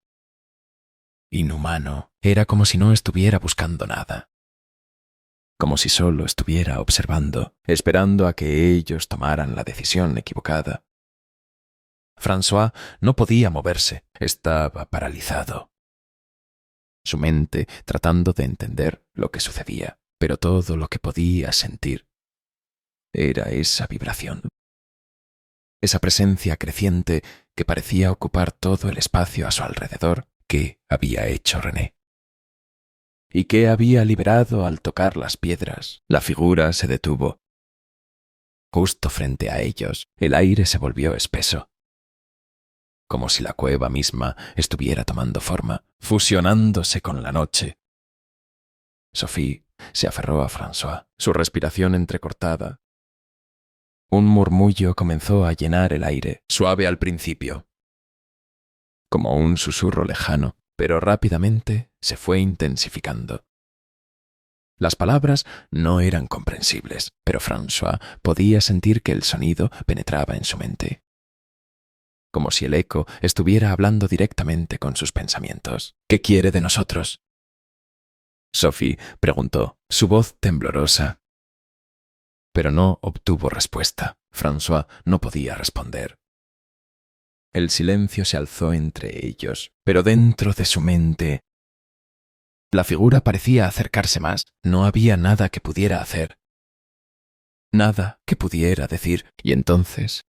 Speaker 17: inhumano. Era como si no estuviera buscando nada, como si solo estuviera observando, esperando a que ellos tomaran la decisión equivocada. François no podía moverse, estaba paralizado. Su mente tratando de entender lo que sucedía, pero todo lo que podía sentir era esa vibración, esa presencia creciente que parecía ocupar todo el espacio a su alrededor. ¿Qué había hecho René? ¿Y qué había liberado al tocar las piedras? La figura se detuvo. Justo frente a ellos, el aire se volvió espeso, como si la cueva misma estuviera tomando forma, fusionándose con la noche. Sophie se aferró a François, su respiración entrecortada. Un murmullo comenzó a llenar el aire, suave al principio, como un susurro lejano, pero rápidamente se fue intensificando. Las palabras no eran comprensibles, pero François podía sentir que el sonido penetraba en su mente, como si el eco estuviera hablando directamente con sus pensamientos. «¿Qué quiere de nosotros?», Sophie preguntó, su voz temblorosa. Pero no obtuvo respuesta. François no podía responder. El silencio se alzó entre ellos, pero dentro de su mente la figura parecía acercarse más. No había nada que pudiera hacer, nada que pudiera decir. Y entonces,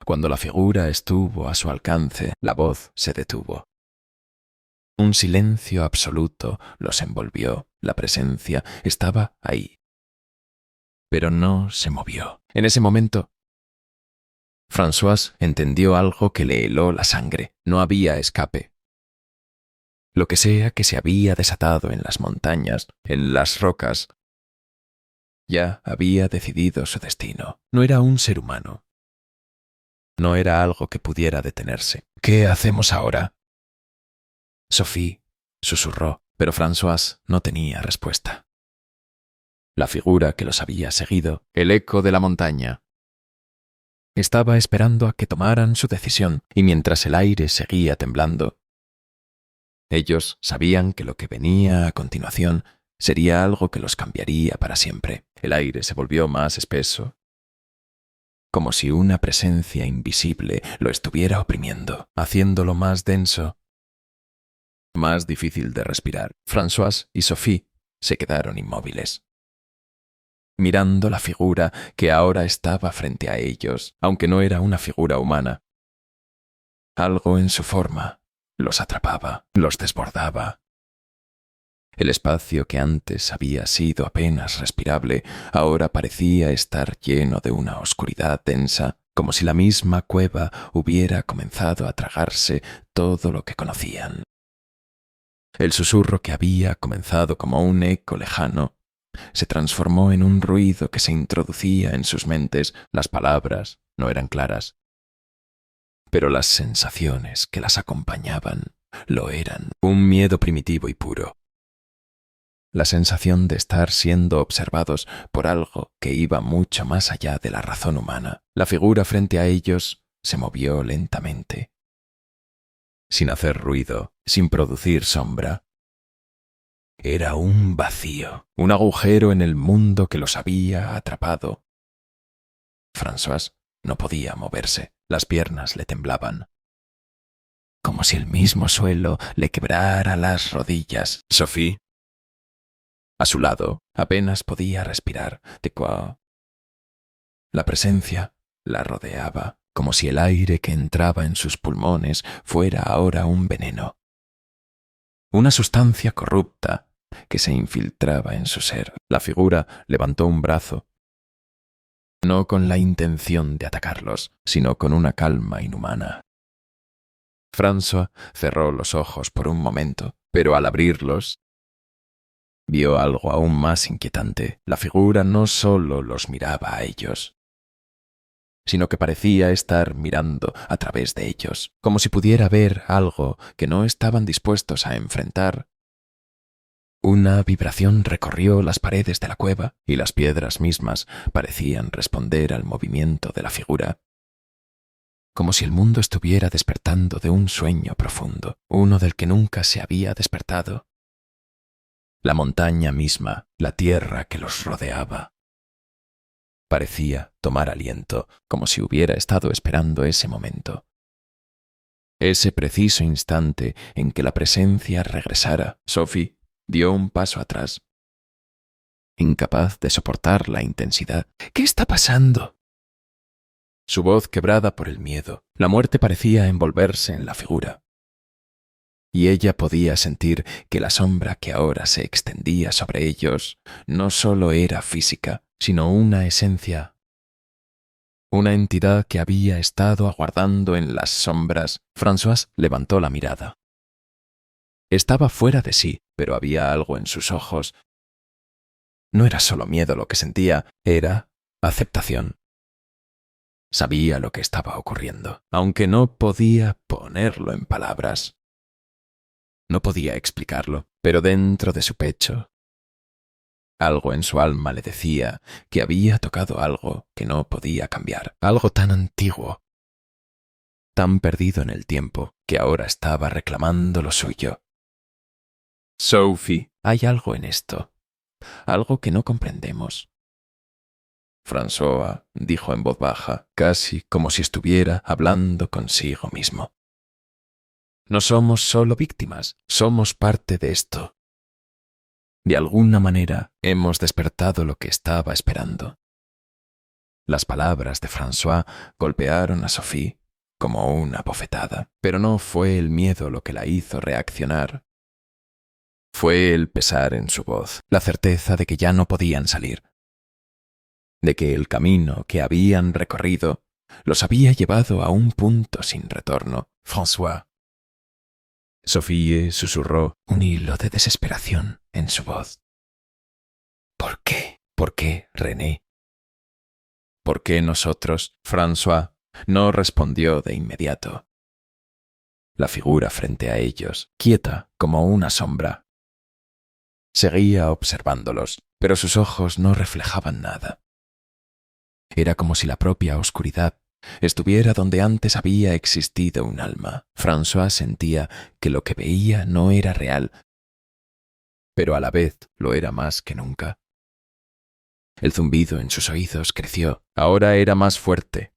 Speaker 17: cuando la figura estuvo a su alcance, la voz se detuvo. Un silencio absoluto los envolvió. La presencia estaba ahí, pero no se movió. En ese momento, François entendió algo que le heló la sangre. No había escape. Lo que sea que se había desatado en las montañas, en las rocas, ya había decidido su destino. No era un ser humano. No era algo que pudiera detenerse. «¿Qué hacemos ahora?», Sophie susurró, pero François no tenía respuesta. La figura que los había seguido, el eco de la montaña, estaba esperando a que tomaran su decisión, y mientras el aire seguía temblando, ellos sabían que lo que venía a continuación sería algo que los cambiaría para siempre. El aire se volvió más espeso, como si una presencia invisible lo estuviera oprimiendo, haciéndolo más denso, más difícil de respirar. François y Sophie se quedaron inmóviles, mirando la figura que ahora estaba frente a ellos, aunque no era una figura humana. Algo en su forma los atrapaba, los desbordaba. El espacio que antes había sido apenas respirable, ahora parecía estar lleno de una oscuridad densa, como si la misma cueva hubiera comenzado a tragarse todo lo que conocían. El susurro que había comenzado como un eco lejano se transformó en un ruido que se introducía en sus mentes. Las palabras no eran claras, pero las sensaciones que las acompañaban lo eran. Un miedo primitivo y puro. La sensación de estar siendo observados por algo que iba mucho más allá de la razón humana. La figura frente a ellos se movió lentamente, sin hacer ruido, sin producir sombra. Era un vacío, un agujero en el mundo que los había atrapado. François no podía moverse, las piernas le temblaban, como si el mismo suelo le quebrara las rodillas. Sophie, a su lado, apenas podía respirar. La presencia la rodeaba, como si el aire que entraba en sus pulmones fuera ahora un veneno, una sustancia corrupta que se infiltraba en su ser. La figura levantó un brazo, no con la intención de atacarlos, sino con una calma inhumana. François cerró los ojos por un momento, pero al abrirlos, vio algo aún más inquietante. La figura no solo los miraba a ellos, sino que parecía estar mirando a través de ellos, como si pudiera ver algo que no estaban dispuestos a enfrentar. Una vibración recorrió las paredes de la cueva y las piedras mismas parecían responder al movimiento de la figura, como si el mundo estuviera despertando de un sueño profundo, uno del que nunca se había despertado. La montaña misma, la tierra que los rodeaba, parecía tomar aliento, como si hubiera estado esperando ese momento. Ese preciso instante en que la presencia regresara, Sophie dio un paso atrás, incapaz de soportar la intensidad. ¿Qué está pasando? Su voz quebrada por el miedo. La muerte parecía envolverse en la figura, y ella podía sentir que la sombra que ahora se extendía sobre ellos no solo era física, sino una esencia, una entidad que había estado aguardando en las sombras. François levantó la mirada. Estaba fuera de sí, pero había algo en sus ojos. No era solo miedo lo que sentía, era aceptación. Sabía lo que estaba ocurriendo, aunque no podía ponerlo en palabras. No podía explicarlo, pero dentro de su pecho, algo en su alma le decía que había tocado algo que no podía cambiar, algo tan antiguo, tan perdido en el tiempo, que ahora estaba reclamando lo suyo. Sophie, hay algo en esto, algo que no comprendemos. François dijo en voz baja, casi como si estuviera hablando consigo mismo. No somos solo víctimas, somos parte de esto. De alguna manera hemos despertado lo que estaba esperando. Las palabras de François golpearon a Sophie como una bofetada, pero no fue el miedo lo que la hizo reaccionar. Fue el pesar en su voz, la certeza de que ya no podían salir, de que el camino que habían recorrido los había llevado a un punto sin retorno. François. Sophie susurró un hilo de desesperación en su voz. ¿Por qué? ¿Por qué, René? ¿Por qué nosotros? François no respondió de inmediato. La figura frente a ellos, quieta como una sombra, seguía observándolos, pero sus ojos no reflejaban nada. Era como si la propia oscuridad estuviera donde antes había existido un alma. François sentía que lo que veía no era real, pero a la vez lo era más que nunca. El zumbido en sus oídos creció, ahora era más fuerte.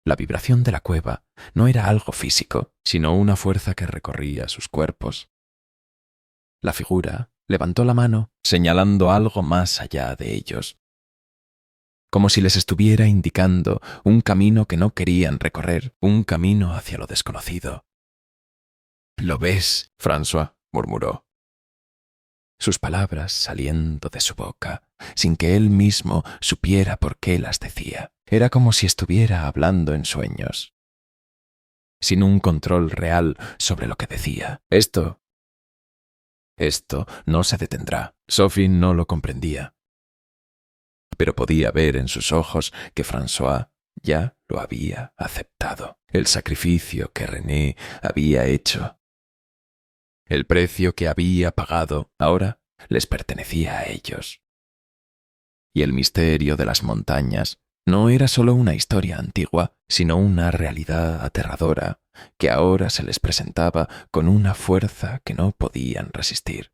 Speaker 17: La vibración de la cueva no era algo físico, sino una fuerza que recorría sus cuerpos. La figura levantó la mano, señalando algo más allá de ellos, como si les estuviera indicando un camino que no querían recorrer, un camino hacia lo desconocido. ¿Lo ves? François murmuró, sus palabras saliendo de su boca, sin que él mismo supiera por qué las decía. Era como si estuviera hablando en sueños, sin un control real sobre lo que decía. Esto no se detendrá. Sophie no lo comprendía, pero podía ver en sus ojos que François ya lo había aceptado. El sacrificio que René había hecho, el precio que había pagado, ahora les pertenecía a ellos. Y el misterio de las montañas no era solo una historia antigua, sino una realidad aterradora que ahora se les presentaba con una fuerza que no podían resistir.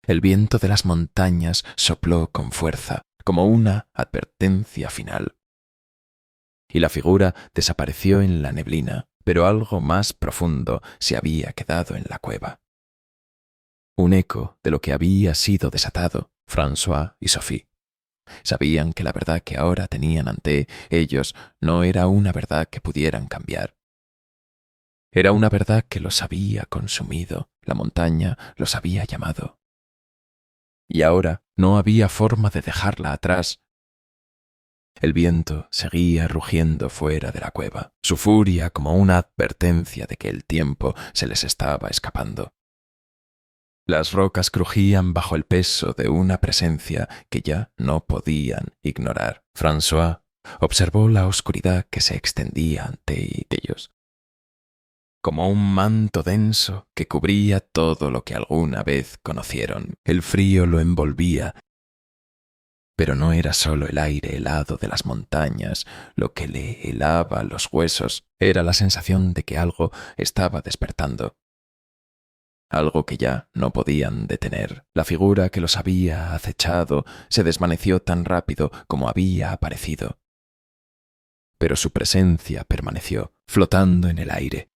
Speaker 17: El viento de las montañas sopló con fuerza, como una advertencia final. Y la figura desapareció en la neblina, pero algo más profundo se había quedado en la cueva. Un eco de lo que había sido desatado. François y Sophie sabían que la verdad que ahora tenían ante ellos no era una verdad que pudieran cambiar. Era una verdad que los había consumido, la montaña los había llamado. Y ahora no había forma de dejarla atrás. El viento seguía rugiendo fuera de la cueva, su furia como una advertencia de que el tiempo se les estaba escapando. Las rocas crujían bajo el peso de una presencia que ya no podían ignorar. François observó la oscuridad que se extendía ante ellos, como un manto denso que cubría todo lo que alguna vez conocieron. El frío lo envolvía, pero no era solo el aire helado de las montañas lo que le helaba los huesos, era la sensación de que algo estaba despertando. Algo que ya no podían detener. La figura que los había acechado se desvaneció tan rápido como había aparecido. Pero su presencia permaneció, flotando en el aire.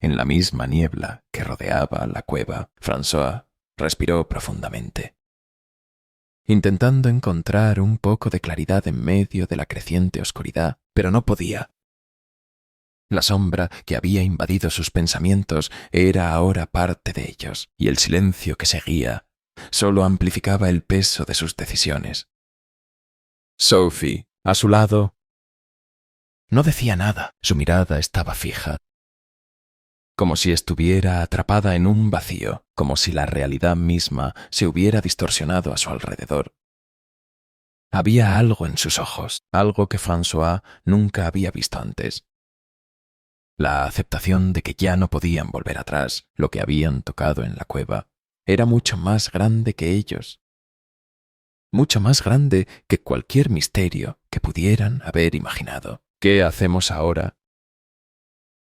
Speaker 17: En la misma niebla que rodeaba la cueva, François respiró profundamente, intentando encontrar un poco de claridad en medio de la creciente oscuridad, pero no podía. La sombra que había invadido sus pensamientos era ahora parte de ellos, y el silencio que seguía solo amplificaba el peso de sus decisiones. Sophie, a su lado, no decía nada. Su mirada estaba fija, como si estuviera atrapada en un vacío, como si la realidad misma se hubiera distorsionado a su alrededor. Había algo en sus ojos, algo que François nunca había visto antes. La aceptación de que ya no podían volver atrás. Lo que habían tocado en la cueva era mucho más grande que ellos, mucho más grande que cualquier misterio que pudieran haber imaginado. ¿Qué hacemos ahora?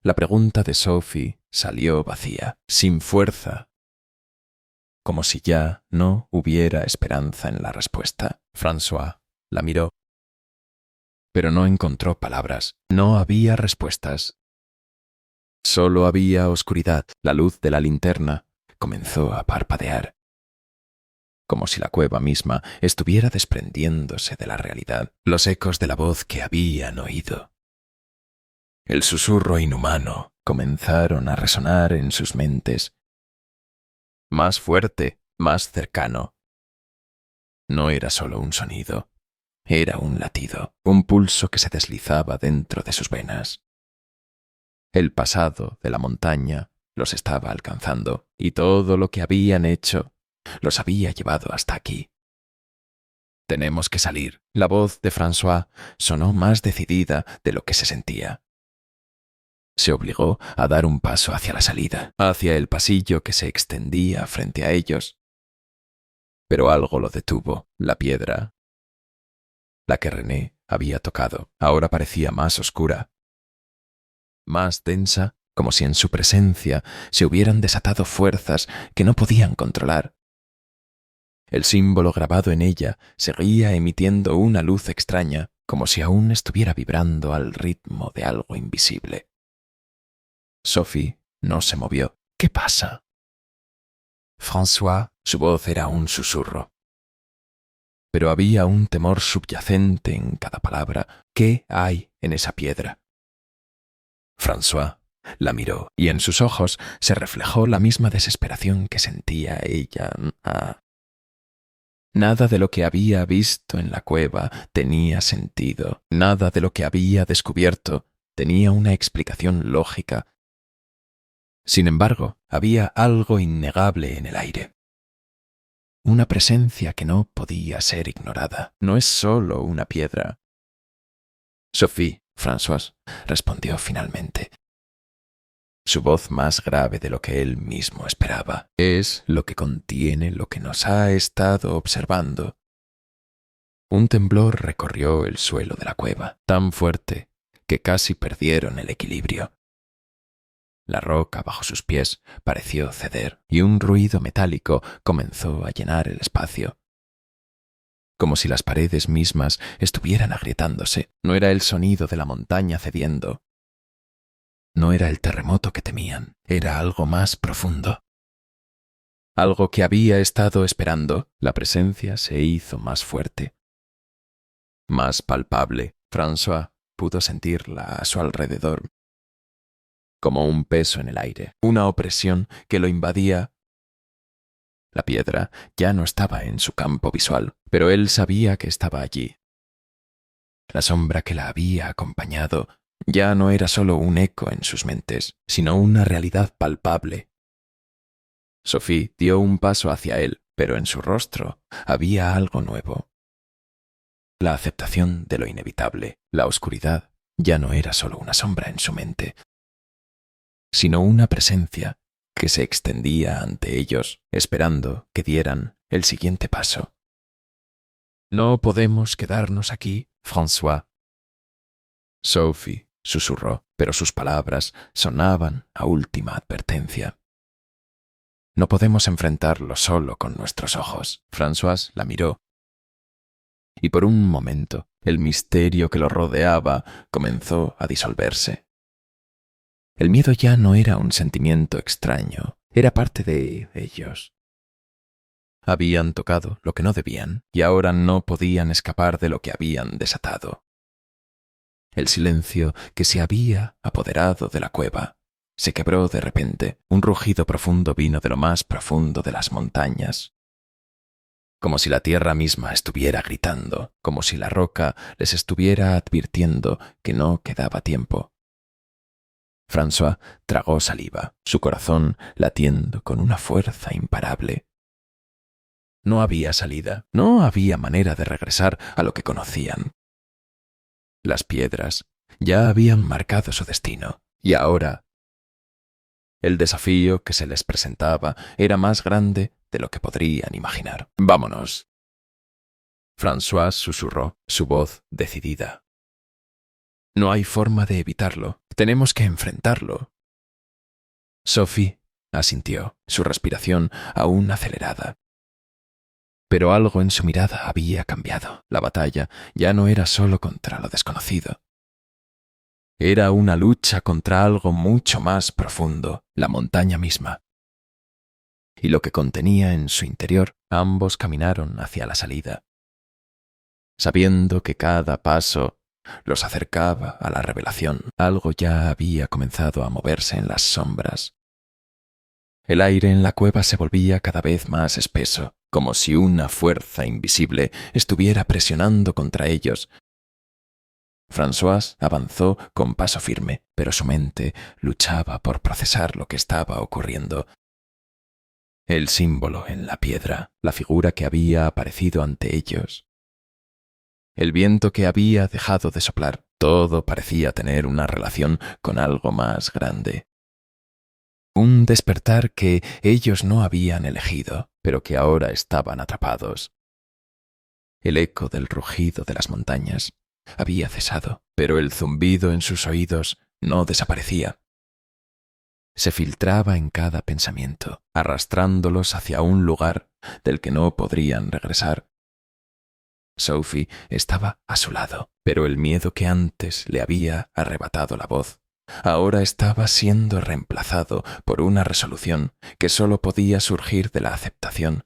Speaker 17: La pregunta de Sophie salió vacía, sin fuerza, como si ya no hubiera esperanza en la respuesta. François la miró, pero no encontró palabras. No había respuestas. Solo había oscuridad. La luz de la linterna comenzó a parpadear, como si la cueva misma estuviera desprendiéndose de la realidad. Los ecos de la voz que habían oído, el susurro inhumano, comenzaron a resonar en sus mentes. Más fuerte, más cercano. No era solo un sonido, era un latido, un pulso que se deslizaba dentro de sus venas. El pasado de la montaña los estaba alcanzando, y todo lo que habían hecho los había llevado hasta aquí. Tenemos que salir. La voz de François sonó más decidida de lo que se sentía. Se obligó a dar un paso hacia la salida, hacia el pasillo que se extendía frente a ellos. Pero algo lo detuvo. La piedra, la que René había tocado, ahora parecía más oscura, más densa, como si en su presencia se hubieran desatado fuerzas que no podían controlar. El símbolo grabado en ella seguía emitiendo una luz extraña, como si aún estuviera vibrando al ritmo de algo invisible. Sophie no se movió. ¿Qué pasa? François, su voz era un susurro, pero había un temor subyacente en cada palabra. ¿Qué hay en esa piedra? François la miró, y en sus ojos se reflejó la misma desesperación que sentía ella. Nada de lo que había visto en la cueva tenía sentido. Nada de lo que había descubierto tenía una explicación lógica. Sin embargo, había algo innegable en el aire. Una presencia que no podía ser ignorada. No es solo una piedra. Sophie, François respondió finalmente, su voz más grave de lo que él mismo esperaba. Es lo que contiene lo que nos ha estado observando. Un temblor recorrió el suelo de la cueva, tan fuerte que casi perdieron el equilibrio. La roca bajo sus pies pareció ceder, y un ruido metálico comenzó a llenar el espacio, como si las paredes mismas estuvieran agrietándose. No era el sonido de la montaña cediendo, no era el terremoto que temían, era algo más profundo, algo que había estado esperando. La presencia se hizo más fuerte, más palpable. François pudo sentirla a su alrededor, como un peso en el aire, una opresión que lo invadía. La piedra ya no estaba en su campo visual, pero él sabía que estaba allí. La sombra que la había acompañado ya no era solo un eco en sus mentes, sino una realidad palpable. Sophie dio un paso hacia él, pero en su rostro había algo nuevo. La aceptación de lo inevitable. La oscuridad ya no era solo una sombra en su mente, sino una presencia que se extendía ante ellos, esperando que dieran el siguiente paso. «No podemos quedarnos aquí, François». Sophie susurró, pero sus palabras sonaban a última advertencia. «No podemos enfrentarlo solo con nuestros ojos». François la miró, y por un momento el misterio que lo rodeaba comenzó a disolverse. El miedo ya no era un sentimiento extraño, era parte de ellos. Habían tocado lo que no debían, y ahora no podían escapar de lo que habían desatado. El silencio que se había apoderado de la cueva se quebró de repente. Un rugido profundo vino de lo más profundo de las montañas, como si la tierra misma estuviera gritando, como si la roca les estuviera advirtiendo que no quedaba tiempo. François tragó saliva, su corazón latiendo con una fuerza imparable. No había salida, no había manera de regresar a lo que conocían. Las piedras ya habían marcado su destino, y ahora el desafío que se les presentaba era más grande de lo que podrían imaginar. «Vámonos». François susurró, su voz decidida. «No hay forma de evitarlo. Tenemos que enfrentarlo». Sophie asintió, su respiración aún acelerada. Pero algo en su mirada había cambiado. La batalla ya no era solo contra lo desconocido. Era una lucha contra algo mucho más profundo, la montaña misma. Y lo que contenía en su interior. Ambos caminaron hacia la salida, sabiendo que cada paso los acercaba a la revelación. Algo ya había comenzado a moverse en las sombras. El aire en la cueva se volvía cada vez más espeso, como si una fuerza invisible estuviera presionando contra ellos. François avanzó con paso firme, pero su mente luchaba por procesar lo que estaba ocurriendo. El símbolo en la piedra, la figura que había aparecido ante ellos, el viento que había dejado de soplar, todo parecía tener una relación con algo más grande. Un despertar que ellos no habían elegido, pero que ahora estaban atrapados. El eco del rugido de las montañas había cesado, pero el zumbido en sus oídos no desaparecía. Se filtraba en cada pensamiento, arrastrándolos hacia un lugar del que no podrían regresar. Sophie estaba a su lado, pero el miedo que antes le había arrebatado la voz ahora estaba siendo reemplazado por una resolución que solo podía surgir de la aceptación.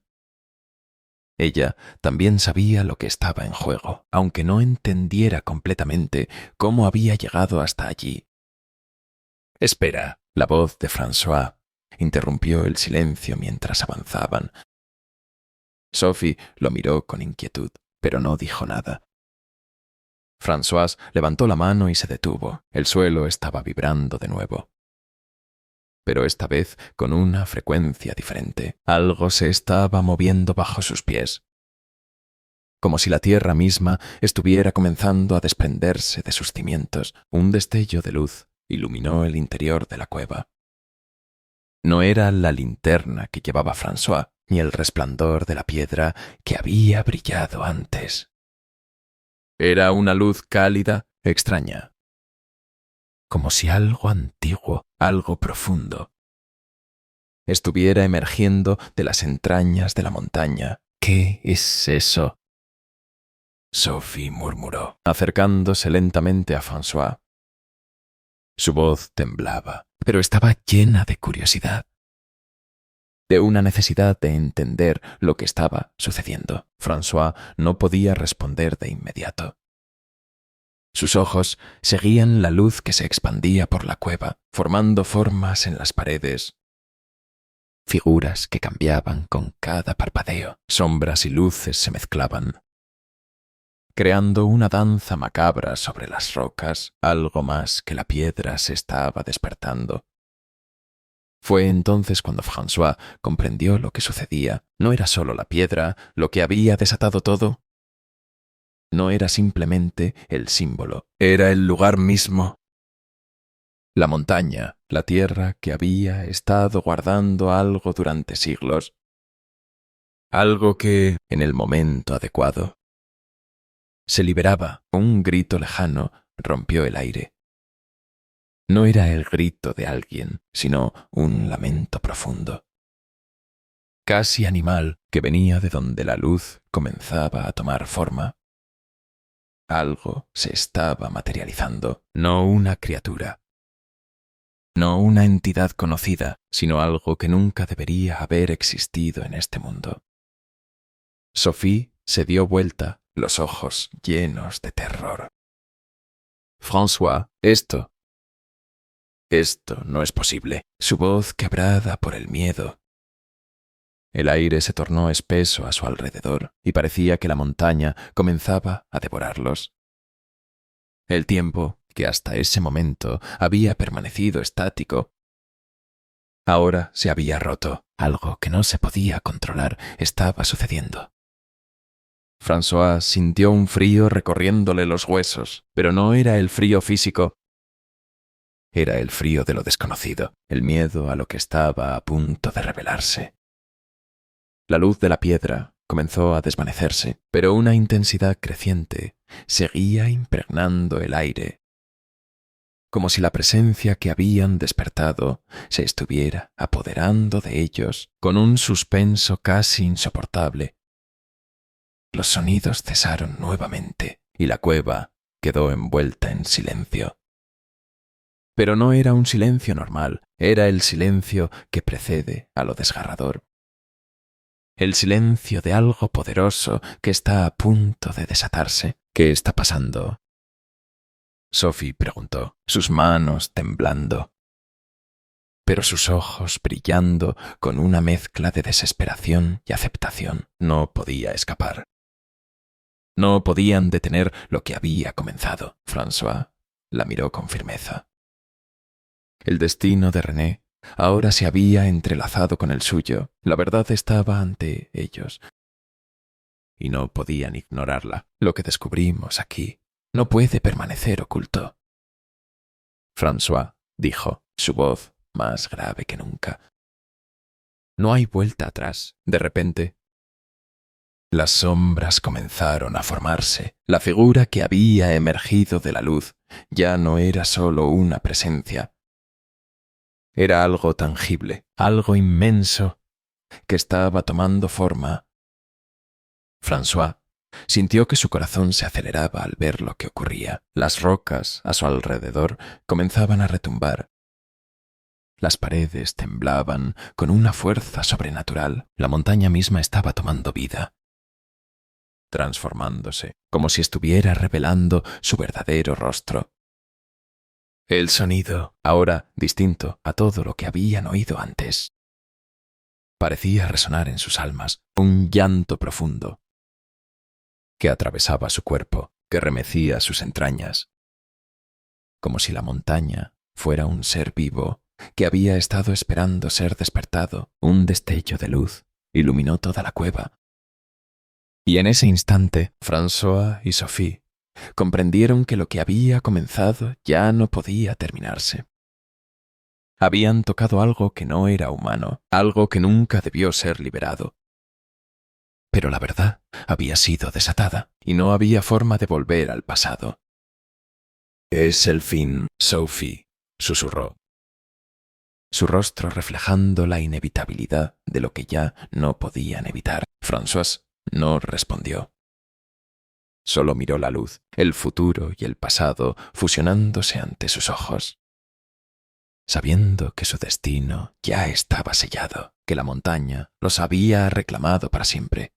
Speaker 17: Ella también sabía lo que estaba en juego, aunque no entendiera completamente cómo había llegado hasta allí. «Espera», la voz de François interrumpió el silencio mientras avanzaban. Sophie lo miró con inquietud, pero no dijo nada. François levantó la mano y se detuvo. El suelo estaba vibrando de nuevo, pero esta vez con una frecuencia diferente. Algo se estaba moviendo bajo sus pies, como si la tierra misma estuviera comenzando a desprenderse de sus cimientos. Un destello de luz iluminó el interior de la cueva. No era la linterna que llevaba François, ni el resplandor de la piedra que había brillado antes. Era una luz cálida, extraña, como si algo antiguo, algo profundo, estuviera emergiendo de las entrañas de la montaña. «¿Qué es eso?», Sophie murmuró, acercándose lentamente a François. Su voz temblaba, pero estaba llena de curiosidad, de una necesidad de entender lo que estaba sucediendo. François no podía responder de inmediato. Sus ojos seguían la luz que se expandía por la cueva, formando formas en las paredes, figuras que cambiaban con cada parpadeo, sombras y luces se mezclaban, creando una danza macabra sobre las rocas, algo más que la piedra se estaba despertando. Fue entonces cuando François comprendió lo que sucedía. No era solo la piedra lo que había desatado todo. No era simplemente el símbolo, era el lugar mismo. La montaña, la tierra que había estado guardando algo durante siglos. Algo que, en el momento adecuado, se liberaba. Un grito lejano rompió el aire. No era el grito de alguien, sino un lamento profundo, casi animal, que venía de donde la luz comenzaba a tomar forma. Algo se estaba materializando, no una criatura, no una entidad conocida, sino algo que nunca debería haber existido en este mundo. Sophie se dio vuelta, los ojos llenos de terror. François, esto no es posible. Su voz quebrada por el miedo. El aire se tornó espeso a su alrededor y parecía que la montaña comenzaba a devorarlos. El tiempo, que hasta ese momento había permanecido estático, ahora se había roto. Algo que no se podía controlar estaba sucediendo. François sintió un frío recorriéndole los huesos, pero no era el frío físico. Era el frío de lo desconocido, el miedo a lo que estaba a punto de revelarse. La luz de la piedra comenzó a desvanecerse, pero una intensidad creciente seguía impregnando el aire, como si la presencia que habían despertado se estuviera apoderando de ellos con un suspenso casi insoportable. Los sonidos cesaron nuevamente y la cueva quedó envuelta en silencio. Pero no era un silencio normal, era el silencio que precede a lo desgarrador. El silencio de algo poderoso que está a punto de desatarse. ¿Qué está pasando? Sophie preguntó, sus manos temblando, pero sus ojos brillando con una mezcla de desesperación y aceptación. No podía escapar. No podían detener lo que había comenzado. François la miró con firmeza. El destino de René ahora se había entrelazado con el suyo. La verdad estaba ante ellos, y no podían ignorarla. Lo que descubrimos aquí no puede permanecer oculto. François dijo, su voz más grave que nunca. No hay vuelta atrás. De repente, las sombras comenzaron a formarse. La figura que había emergido de la luz ya no era solo una presencia. Era algo tangible, algo inmenso que estaba tomando forma. François sintió que su corazón se aceleraba al ver lo que ocurría. Las rocas a su alrededor comenzaban a retumbar. Las paredes temblaban con una fuerza sobrenatural. La montaña misma estaba tomando vida, transformándose, como si estuviera revelando su verdadero rostro. El sonido, ahora distinto a todo lo que habían oído antes, parecía resonar en sus almas, un llanto profundo que atravesaba su cuerpo, que remecía sus entrañas, como si la montaña fuera un ser vivo que había estado esperando ser despertado. Un destello de luz iluminó toda la cueva. Y en ese instante, François y Sophie comprendieron que lo que había comenzado ya no podía terminarse. Habían tocado algo que no era humano, algo que nunca debió ser liberado. Pero la verdad había sido desatada y no había forma de volver al pasado. «Es el fin, Sophie», susurró, su rostro reflejando la inevitabilidad de lo que ya no podían evitar. François no respondió. Solo miró la luz, el futuro y el pasado fusionándose ante sus ojos, sabiendo que su destino ya estaba sellado, que la montaña los había reclamado para siempre.